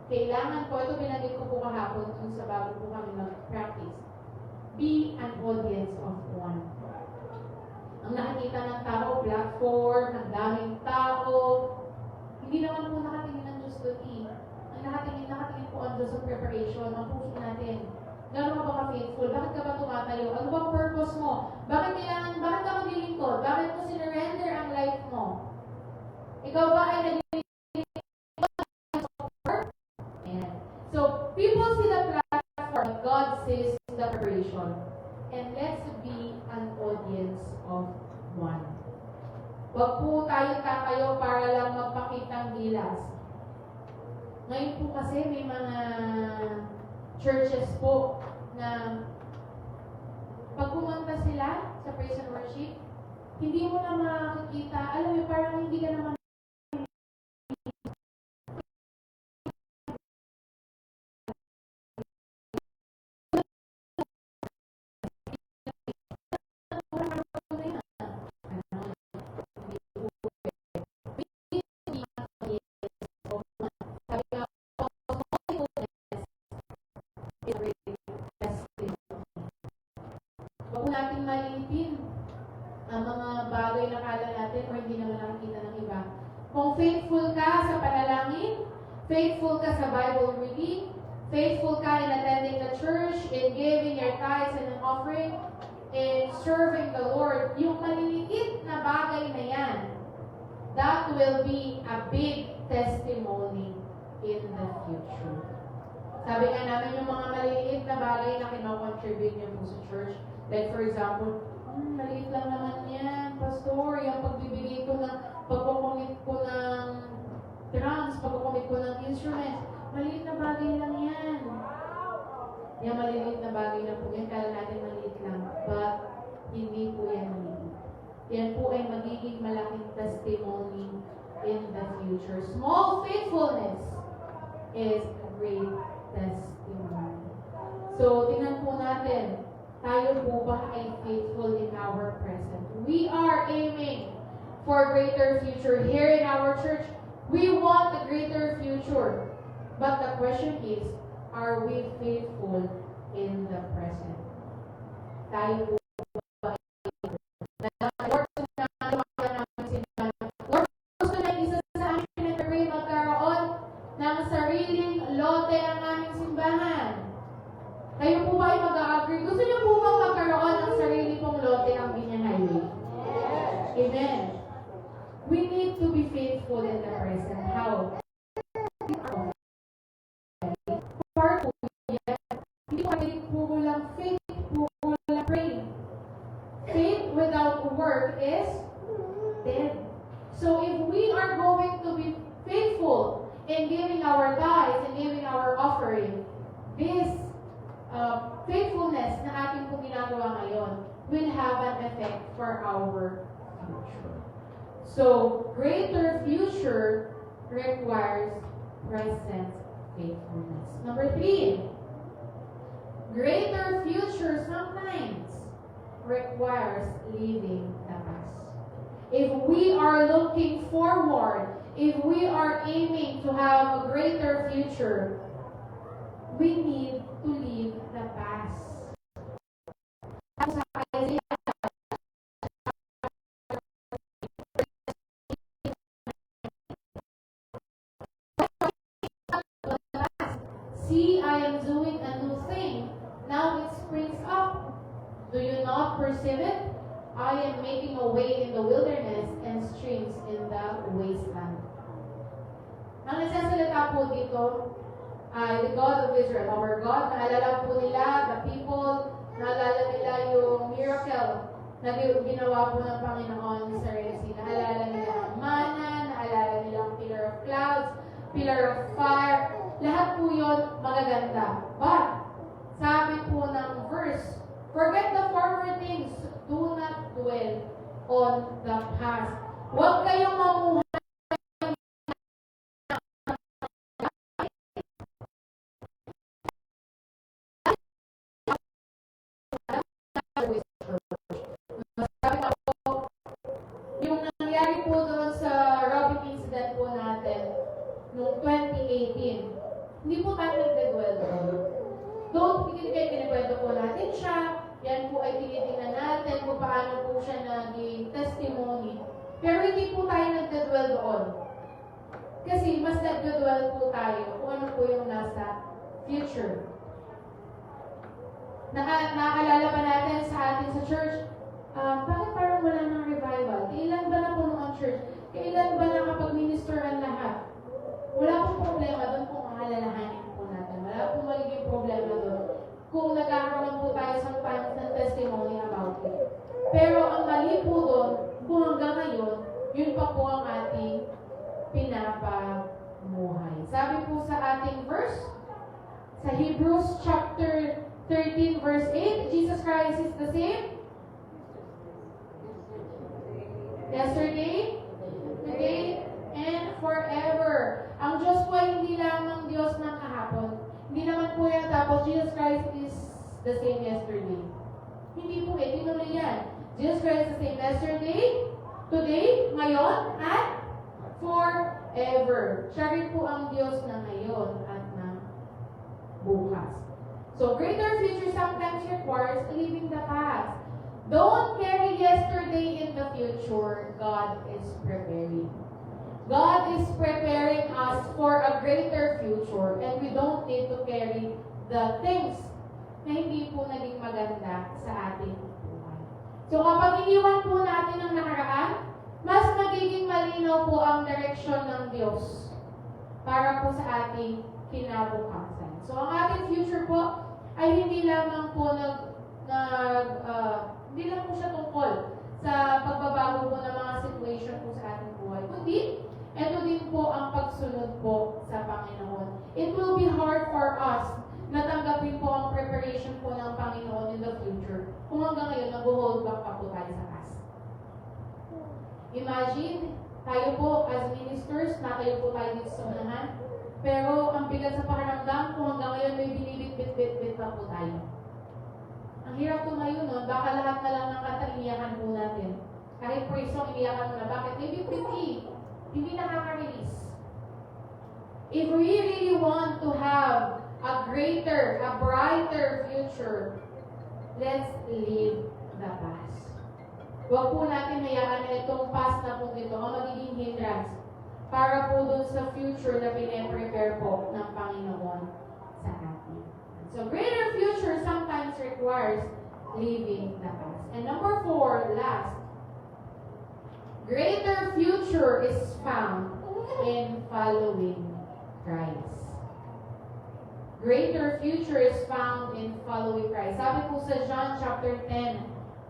Kailangan po, ito binanggit ko po kahapon kung sa bago po kami mag-practice. Be an audience of one. Ang nakikita ng tao, platform, ang daming tao, hindi naman po nakatingin ng Diyos doon eh. Ang nakatingin po ang Diyos sa preparation, ang puso natin. Gano'n ka ba ka-faithful? Bakit ka ba tumatayo? Ano bang purpose mo? Bakit ka maglilingkod? Bakit mo sinurrender ang life mo? Ikaw ba ay Ayan. So, people see the platform, God sees the preparation. And let's be an audience of one. Huwag po tayo tatayo para lang magpakitang gilas. Ngayon po kasi may mga churches po na pag pumunta sila sa praise and worship, hindi mo na makikita, alam mo, parang hindi ka naman Huwag natin maliitin ang mga bagay na kala natin o hindi naman nakikita ng iba. Kung faithful ka sa panalangin, faithful ka sa Bible reading, faithful ka in attending the church, in giving your tithes and an offering, in serving the Lord, yung maliliit na bagay na yan, that will be a big testimony in the future. Sabi nga namin yung mga maliliit na bagay na kinocontribute niyo po sa church. Like for example, maliit lang naman yan, pastor, yung pagbibigay ko ng, pagkukumit ko ng drums, pagkukumit ko ng instruments, maliit na bagay lang yan. Yung maliliit na bagay na po yan, kala natin maliit lang, but hindi po yan maliit. Yan po ay magiging malaking testimony in the future. Small faithfulness is great testimony. So, tingnan po natin, tayo po ba ay faithful in our present? We are aiming for greater future here in our church. We want a greater future. But the question is, are we faithful in the present? Tayo po ba ay Lord, gusto na isa sa amin pinag-pray magkaroon ng sariling lote ng aming simbahan. Kayo po ba ay mag-a-agree? Gusto niyo po ba magkaroon ng sarili pong lote ng Binyan Highway? Amen. We need to be faithful in the present. How? Part po yan. Hindi po pwede po lang faith, po lang pray. Faith without work is dead. So if we are going to be faithful in giving our tithes and giving our offering, this faithfulness na ating po ginagawa ngayon will have an effect for our future. So, greater future requires present faithfulness. Number 3, greater future sometimes requires leaving the past. If we are looking forward, if we are aiming to have a greater future, we need to leave the past. See, I am doing a new thing. Now it springs up. Do you not perceive it? I am making a way in the wilderness and streams in the wasteland. Ang nagsasalita po dito ay the God of Israel, our God. Naalala po nila, the people, naalala nila yung miracle na ginawa po ng Panginoon sa Red Sea. Naalala nila ang manna, naalala nila ang pillar of clouds, pillar of fire. Lahat po yun magaganda. But, sabi po ng verse, forget the former things, do not dwell on the past. Huwag kayong mamuhay yung nangyari binibigay, kinikwento po natin siya. Yan po ay tinitingnan natin kung paano po siya naging testimony. Pero hindi po tayo nagdadwell doon. Kasi mas nagdadwell po tayo kung ano po yung nasa future. Nakaalala pa natin sa atin sa church, bakit parang wala ng revival? Kailan ba napuno ang church? Kailan ba nakapag-minister ang lahat? Wala pong problema doon kung alalahanin po natin. Wala pong magiging problema doon kung nagkakaroon po tayo sometimes ng testimony about it. Pero ang mali po doon, kung hanggang ngayon, yun pa po ang ating pinapamuhay. Sabi po sa ating verse, sa Hebrews chapter 13 verse 8, Jesus Christ is the same yesterday, today, and forever. Ang Diyos po ay hindi lamang Diyos ng kahapon. Hindi naman po yan tapos Jesus Christ is the same yesterday. Hindi po eh, tinuloy yan. Jesus Christ is the same yesterday, today, ngayon, at forever. Siya rin po ang Diyos na ngayon at na bukas. So, greater future sometimes requires leaving the past. Don't carry yesterday in the future. God is preparing. God is preparing us for a greater future, and we don't need to carry the things na hindi po naging maganda sa ating buhay. So, kapag iniwan po natin ang nakaraan, mas magiging malinaw po ang direksyon ng Diyos para po sa ating kinabukasan. So, ang ating future po ay hindi lamang po hindi lang po siya tungkol sa pagbabago po ng mga situation po sa ating buhay. Kundi, ito din po ang pagsunod po sa Panginoon. It will be hard for us na tanggapin po ang preparation po ng Panginoon in the future kung hanggang ngayon nag-hold back pa po tayo sa past. Imagine, tayo po as ministers, natayo po tayo dito sa unahan, pero ang bigat sa pakiramdam kung hanggang ngayon may binibit-bit-bit pa po tayo. Ang hirap tumayo nun, baka lahat na lang ng kanta iniyakan po natin. Kahit praise song, iniyakan mo na. Bakit? Maybe quickly. Hindi nakaka-release. If we really want to have a greater, a brighter future, let's leave the past. Huwag po natin hayaan na itong past na po ito ang magiging hindrance para po dun sa future na pine-prepare po ng Panginoon sa atin. So, greater future sometimes requires leaving the past. And number 4, last, greater future is found in following Christ. Greater future is found in following Christ. Sabi po sa John chapter 10,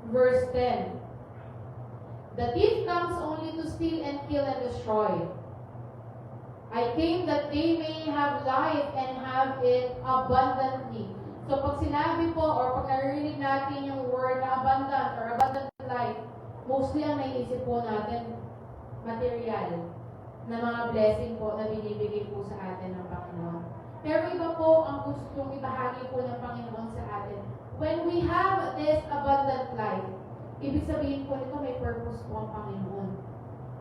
verse 10, the thief comes only to steal and kill and destroy. I came that they may have life and have it abundantly. So pag sinabi po or pag narinig natin yung word na abundant or abundant life, mostly ang naiisip po natin material na mga blessing po na binibigay po sa atin ng Panginoon. Pero iba po ang gustong ibahagi po ng Panginoon sa atin. When we have this abundant life, ibig sabihin po ito may purpose po ang Panginoon.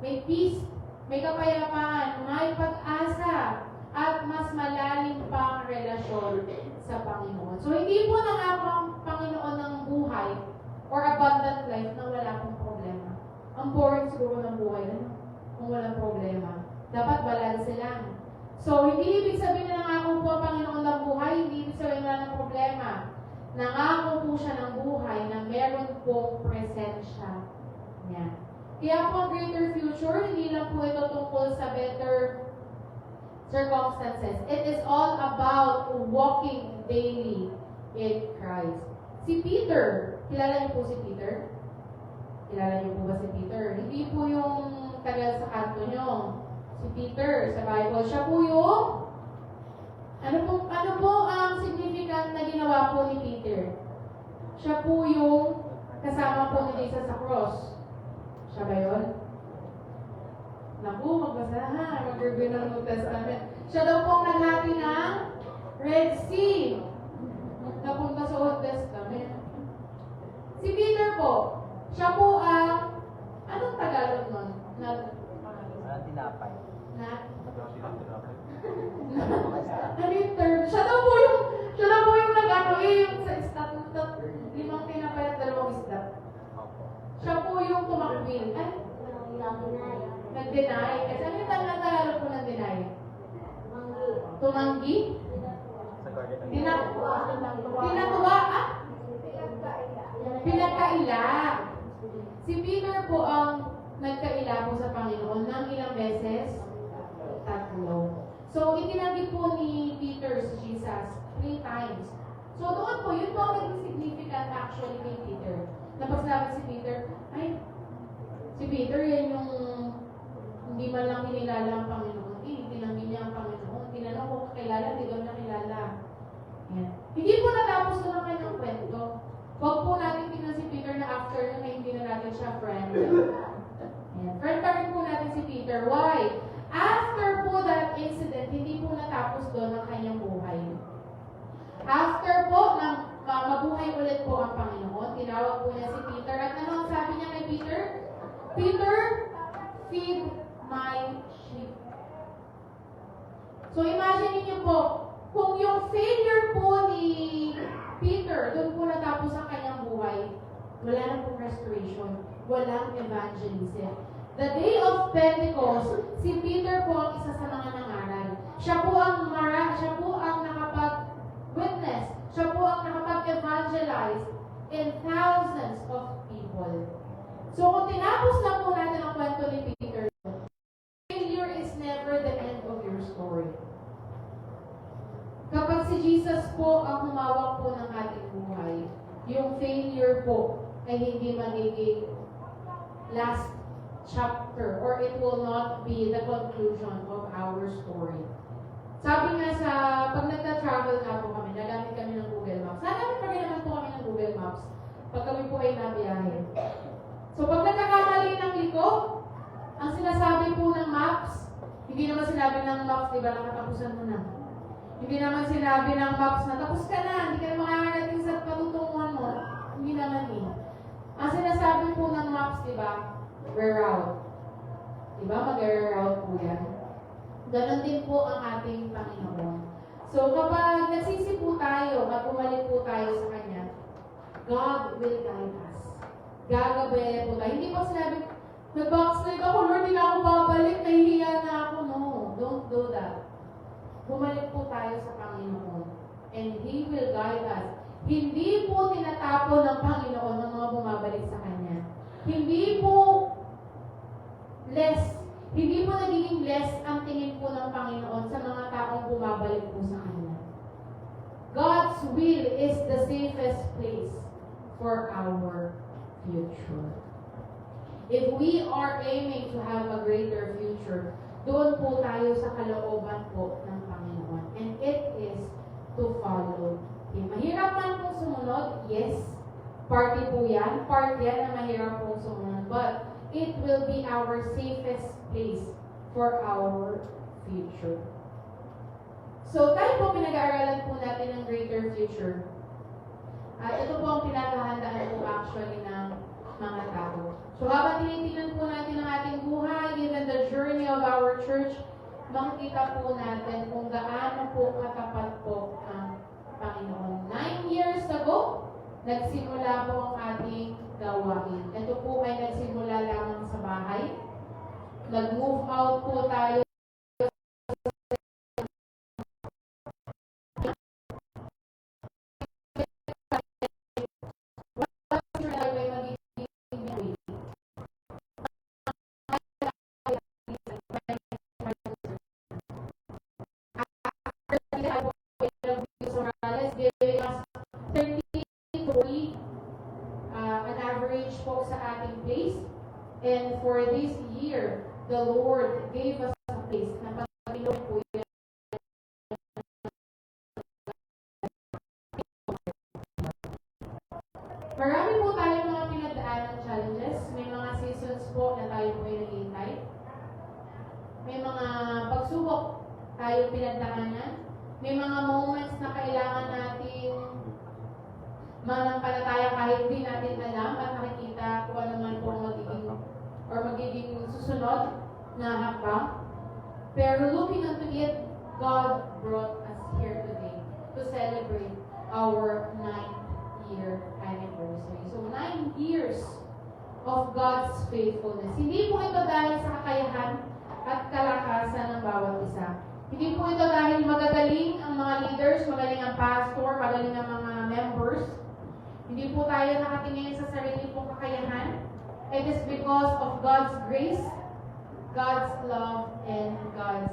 May peace, may kapayapaan, may pag-asa, at mas malalim pa ang relasyon sa Panginoon. So, hindi po nangako ang Panginoon ng buhay or abundant life na wala pong problema. Ang boring siguro ng buhay, ano? Kung walang problema. Dapat balance lang. So, hindi ibig sabihin na nangako po ang Panginoon ng buhay, hindi ibig sabihin na ng problema. Nangako po siya ng buhay na meron pong presensya niya. Kaya po ang greater future, hindi lang po ito tungkol sa better circumstances. It is all about walking daily in Christ. Si Peter, kilala niyo po si Peter? Kilala niyo po ba si Peter? Hindi po yung tagal sa kanto niyo. Si Peter sa Bible, siya po yung ano po ang significant na ginawa po ni Peter? Siya po yung kasama po ni Jesus sa cross. Siya ba yun? Naku, magbasa ha. Mag-review ng New Testament. Siya daw pong naghati ng Red Sea. Napunta sa Old Testament. Si Peter po, siya po ang, anong Tagalog nun? Tinapay. Ano yung term? Siya daw po yung nag-ano will? Ay, nag-deny. Kasi ano yung Tagalog po ng deny? Tumanggi? Tinatuwa? Ah? Pinagkaila. Si Peter po ang nagkaila po sa Panginoon ng ilang beses? 3. So, itinagi po ni Peter si Jesus 3 times. So, doon po, yun po ang naging significant actually kay Peter. Tapos sinabi si Peter, ay, si Peter yan yung hindi man lang kinilala ang Panginoon. Tinanggi niya ang Panginoon. Tinanong kung kakilala, hindi daw niya kilala. Yan. Hindi po natapos doon ang kanyang kwento. Huwag po natin tingnan si Peter na after nun na hindi na natin siya friend. Yan. Friend pa rin po natin si Peter. Why? After po that incident, hindi po natapos doon ang kanyang buhay. After po, mabuhay ulit po ang Panginoon, tinawag po niya si Peter. At ano ang sabi niya kay Peter? Peter, feed my sheep. So imagine niyo po, kung yung failure po ni Peter, doon po natapos ang kanyang buhay, wala na pong restoration, walang evangelism. The day of Pentecost, si Peter po ang isa sa mga nangaral. Siya po ang nakapag-witness, siya po ang nakapag-evangelize in thousands of people. So kung tinapos lang po natin ang kwento ni Peter, failure is never the end of your story. Kapag si Jesus po ang humawak po ng ating buhay, yung failure po ay hindi magiging last chapter or it will not be the conclusion of our story. Sabi nga pag nagta-travel nga po kami, nagamit kami ng Google Maps. Nagamit pa rin naman po kami ng Google Maps pag kami po ay nabiyahe. So pag nagkakamali ng liko, ang sinasabi po ng maps, hindi naman sinabi ng maps, di ba, nakatapusan mo na. Hindi naman sinabi ng maps na tapos ka na, hindi ka na makakarating sa patutunguhan mo. Hindi naman eh. Ang sinasabi po ng maps, di ba, reroute. Di ba, mag-reroute po yan. Ganon din po ang ating Panginoon. So kapag nagsisi po tayo, at bumalik po tayo sa Kanya, God will guide us. Gagabayan po tayo. Hindi po sinabi, nag-backslide ako, Lord, hindi na ako babalik, nahihiya na ako. No, don't do that. Bumalik po tayo sa Panginoon. And He will guide us. Hindi po tinatapon ng Panginoon ng mga bumabalik sa Kanya. Hindi po nagiging less ang tingin po ng Panginoon sa mga taong bumabalik po sa Kanya. God's will is the safest place for our future. If we are aiming to have a greater future, doon po tayo sa kalooban po ng Panginoon. And it is to follow Him. Mahirap man pong sumunod, yes. Party po yan. Part yan na mahirap pong sumunod. But it will be our safest place for our future. So, tayo po pinag-aaralan po natin ng greater future. At ito po ang pinaghahandaan po actually ng mga tao. So, habang tinitingnan po natin ang ating buhay, even the journey of our church, makikita po natin kung gaano po katapat po ang Panginoon. 9 years ago, nagsimula po ang ating gawain. Ito po ay nagsimula lamang sa bahay. Nag-move out po tayo giving us 30 to 40 an average po sa ating place. And for this year, the Lord gave us a place na pagpapilog po yan. Marami po tayong mga pinagdaanan challenges. May mga seasons po na tayo po ay naghihintay. May mga pagsubok tayong pinagdaanan. May mga moments na kailangan natin manampalataya kahit di natin alam at nakikita kung ano man po magiging susunod na hakbang. Pero looking unto it, God brought us here today to celebrate our 9th year anniversary. So 9 years of God's faithfulness. Hindi po ito dahil sa kakayahan at kalakasan ng bawat isa. Hindi po ito dahil magagaling ang mga leaders, magaling ang pastor, magaling ang mga members. Hindi po tayo nakatingin sa sarili pong kakayahan. It is because of God's grace, God's love, and God's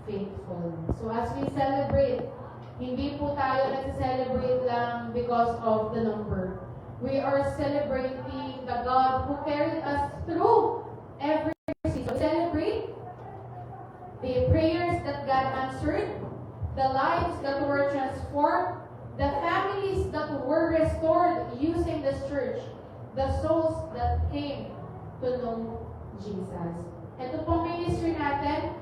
faithfulness. So as we celebrate, hindi po tayo nag-celebrate lang because of the number. We are celebrating the God who carried us through every season. Celebrate the prayers that God answered, the lives that were transformed, the families that were restored using this church, the souls that came to know Jesus. Ito pong ministry natin,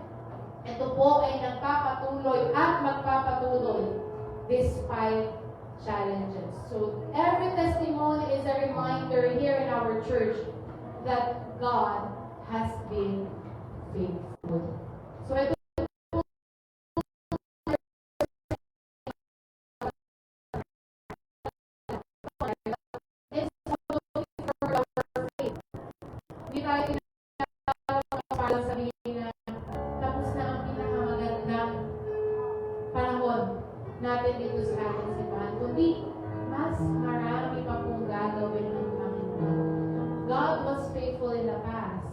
ito po ay nagpapatuloy at magpapatuloy despite challenges. So every testimony is a reminder here in our church that God has been faithful. So ito hindi tayo para sabihin na tapos na ang pinakamagandang panahon natin dito sa ating simbahan, kundi mas marami pa pong gagawin ng Panginoon. God was faithful in the past,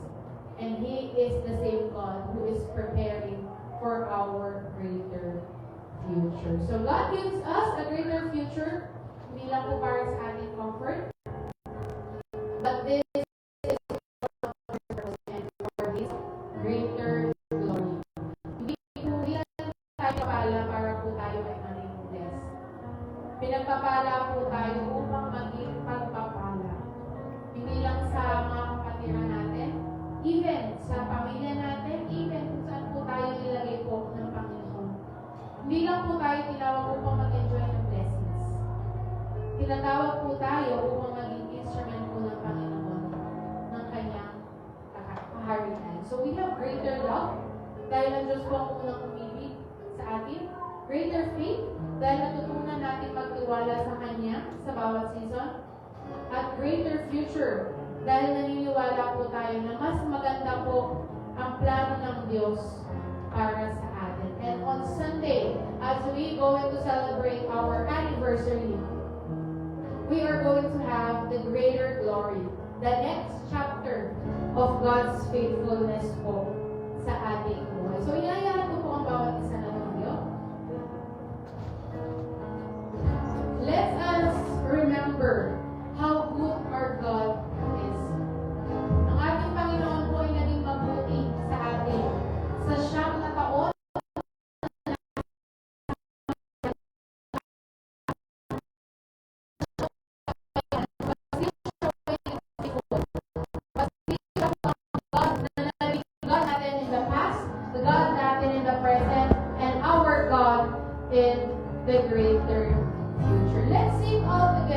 and He is the same God who is preparing for our greater future. So God gives us a greater future, hindi lang po para sa ating comfort, but this is for His greater glory. Hindi lang tayo pala para po tayo ay maging blessed. Pinagpapala po tayo upang maging pagpapala. Hindi lang sa mga kapatiran natin, even sa pamilya natin, even kung saan po tayo nilagay po ng Panginoon. Hindi lang po tayo tinawag upang mag-enjoy ng blessings. Tinatawag po tayo upang maging instrument po ng Panginoon ng kanyang kaharian. So we have greater love dahil ang Diyos po ang unang umibig sa atin. Greater faith dahil natutunan natin magtiwala sa Kanya sa bawat season. At greater future dahil naniniwala po tayo na mas maganda po ang plano ng Diyos para sa atin. And on Sunday, as we going to celebrate our anniversary, we are going to have the greater glory, the next chapter of God's faithfulness po sa ating buhay. So, inayaan ko po ang bawat isa na ninyo. Let us remember how good our God is. Ang ating Panginoon po ay naging mabuti sa atin. Sa siyam na taon, God natin in the past, the God natin in the present, and our God in the greater future. Let's sing all together.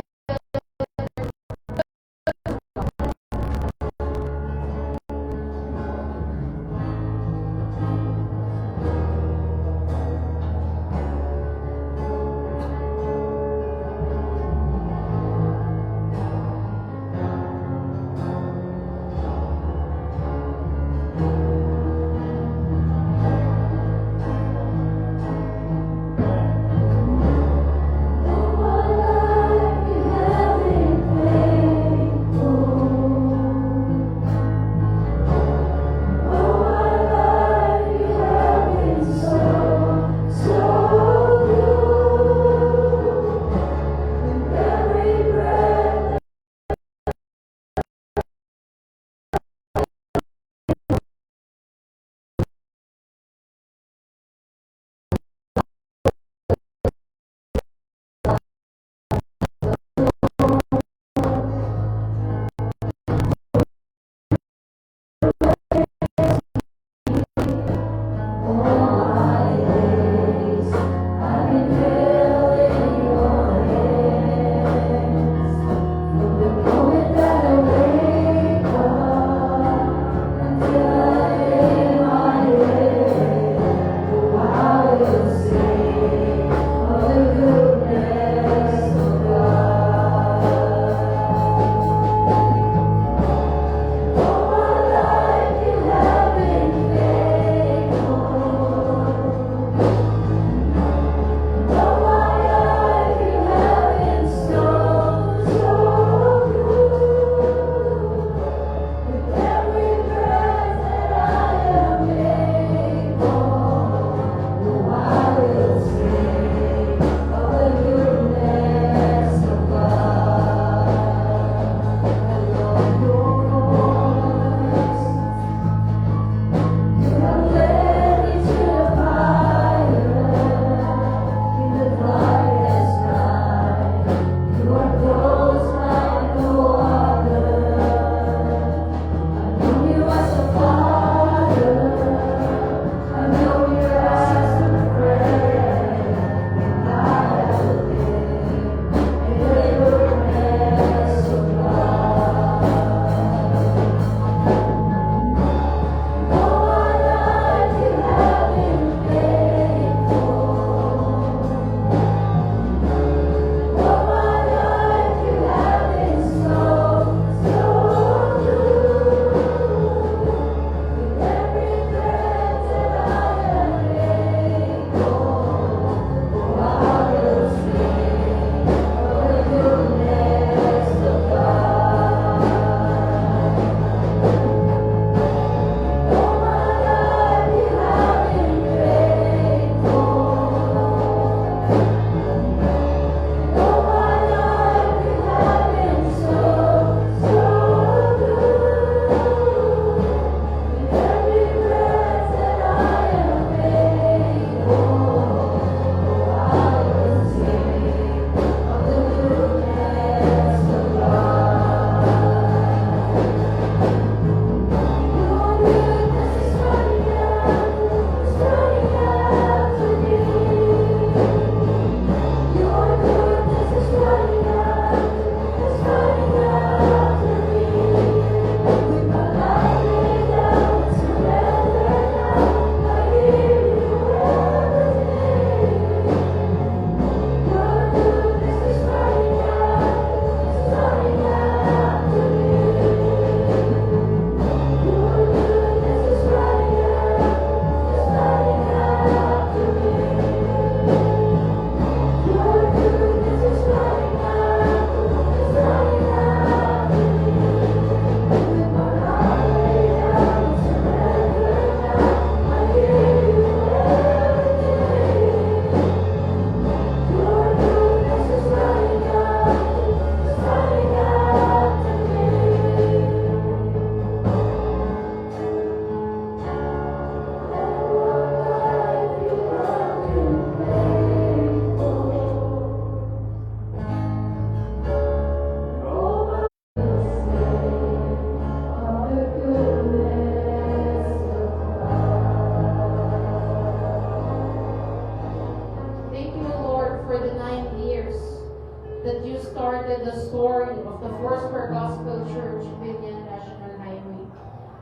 Gospel Church, Binyan National Highway.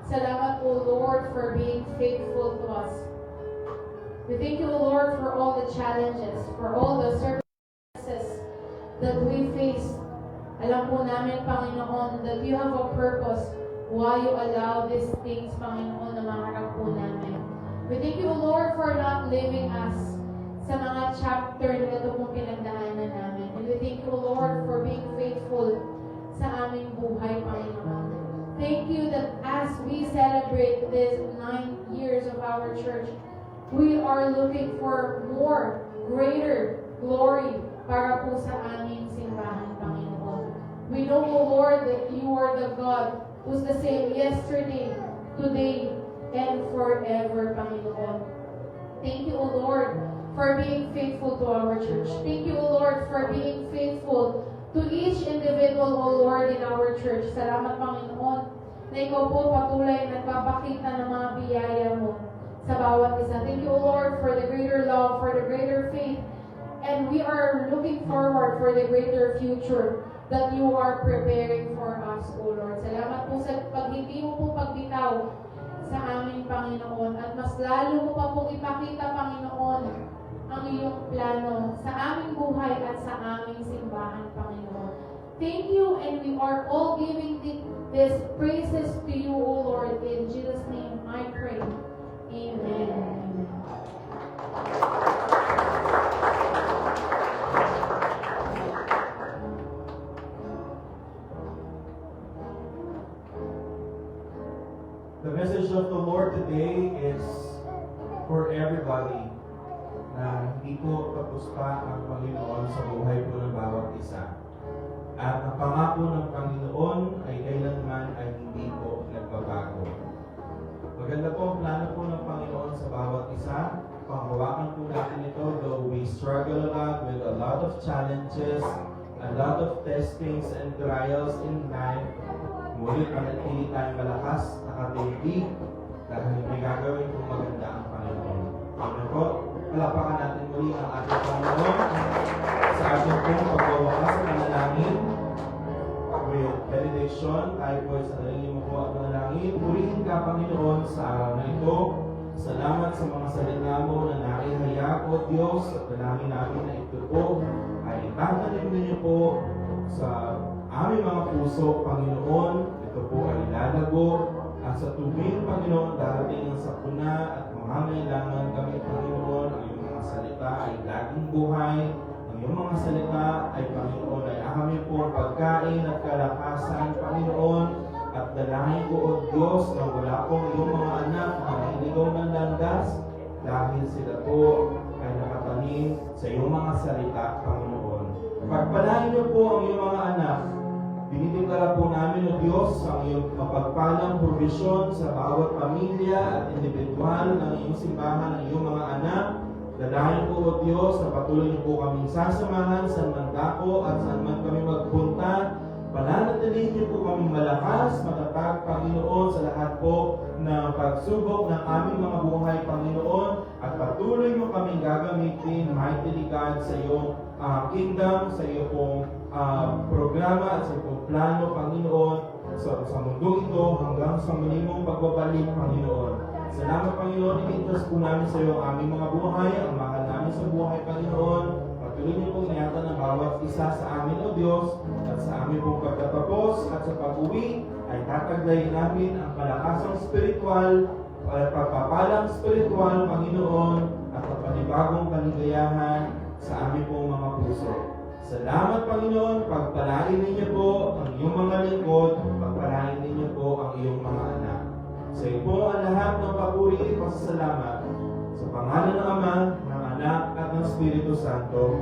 Salamat po, Lord, for being faithful to us. We thank you, Lord, for all the challenges, for all the circumstances that we face. Alam po namin, Panginoon, that you have a purpose why you allow these things, Panginoon, na maharap po namin. We thank you, Lord, for not leaving us sa mga chapter na ito pong pinagdaanan namin. And we thank you, Lord, for being faithful sa aming buhay, Panginoon. Thank you that as we celebrate this 9 years of our church, we are looking for more, greater glory para po sa aming simbahan, Panginoon. We know, O Lord, that you are the God who's the same yesterday, today, and forever, Panginoon. Thank you, O Lord, for being faithful to our church. Thank you, O Lord, for being faithful to each individual, O Lord, in our church. Salamat, Panginoon, na ikaw po patuloy nagpapakita ng mga biyaya mo sa bawat isa. Thank you, O Lord, for the greater love, for the greater faith, and we are looking forward for the greater future that you are preparing for us, O Lord. Salamat po sa hindi mo po pagbitaw sa aming Panginoon, at mas lalo mo pa pong ipakita, Panginoon, ang iyong plano sa aming buhay at sa aming simbahan, Panginoon. Thank you, and we are all giving this praises to you, O Lord. In Jesus' name I pray. Amen. Amen. The message of the Lord today is for everybody na hindi po tapos pa ang Panginoon sa buhay po ng bawat isa. At ang pangako ng Panginoon ay kailanman ay hindi po nagbabago. Maganda po ang plano po ng Panginoon sa bawat isa. Panghawakan po natin ito, though we struggle a lot with a lot of challenges, a lot of testings and trials in life. Ngunit manatili tayong malakas, nakatindi, dahil may gagawin kong maganda ang Panginoon. Amen po. Palapakan natin muli ang ating Panginoon sa ating pong pagwawakas sa panalangin. With benediction, tayo po sa nalingin mo po ang panalangin. Purihin ka, Panginoon, sa araw na ito. Salamat sa mga salita mo na naihaya, O Diyos, at dalangin namin na ito po ay itatanim ninyo po sa aming mga puso, Panginoon. Ito po ay lalago at sa tuwing, Panginoon, darating ang sakuna at mangangailangan kami, Panginoon, ang iyong mga salita ay laging buhay. Ang iyong mga salita ay, Panginoon, ay aming po pagkain at kalakasan, Panginoon. At dalangin ko, O Diyos, na wala pong iyong mga anak na nailigaw ng landas dahil sila po ay nakatanim sa iyong mga salita, Panginoon. Pagpalain niyo po ang iyong mga anak. Dinideklara po namin, O Diyos, ang iyong mapagpalang provisyon sa bawat pamilya at individual ng iyong simbahan, ng iyong mga anak. Dalangin po, O Diyos, na patuloy niyo po kaming sasamahan saan man dako at saan man kami magpunta. Pananatilihin niyo po kaming malakas, matatag, Panginoon, sa lahat po ng pagsubok ng aming mga buhay, Panginoon, at patuloy mo kaming gagamitin, mightily God, sa iyong kingdom, sa iyong pong programa at sa iyong plano, Panginoon, sa mundong ito hanggang sa muli mong pagbabalik, Panginoon. Salamat, Panginoon, in-interest po namin sa iyo ang aming mga buhay, ang mahal namin sa buhay, Panginoon. Patuloy niyo pong ingatan ng bawat isa sa amin, O Diyos, at sa amin pong pagtatapos at sa pag-uwi ay tataglayin namin ang kalakasang spiritual, pagpapalang spiritual, Panginoon, at panibagong kaligayahan sa amin pong mga puso. Salamat, Panginoon, pagpalain ninyo po ang iyong mga lingkod, pagpalain ninyo po ang iyong mga anak. Sa iyo po ang lahat ng papuri at pasasalamat. Sa pangalan ng Ama, ng Anak, at ng Espiritu Santo.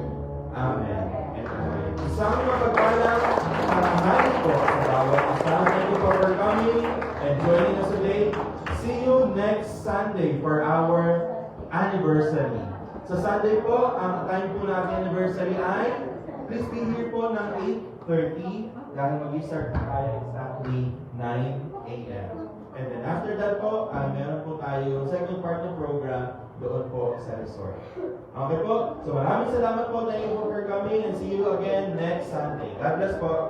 Amen. And amen. Isang mapagpalang karangalan po sa bawat isa. Thank you for coming and joining us today. See you next Sunday for our anniversary. Sa Sunday po, ang time po natin anniversary ay please be here po ng 8:30 dahil mag-start na tayo exactly 9 a.m. And then after that po, meron po tayo second part ng program doon po sa resort. Okay po? So maraming salamat po. Thank you for coming and see you again next Sunday. God bless po.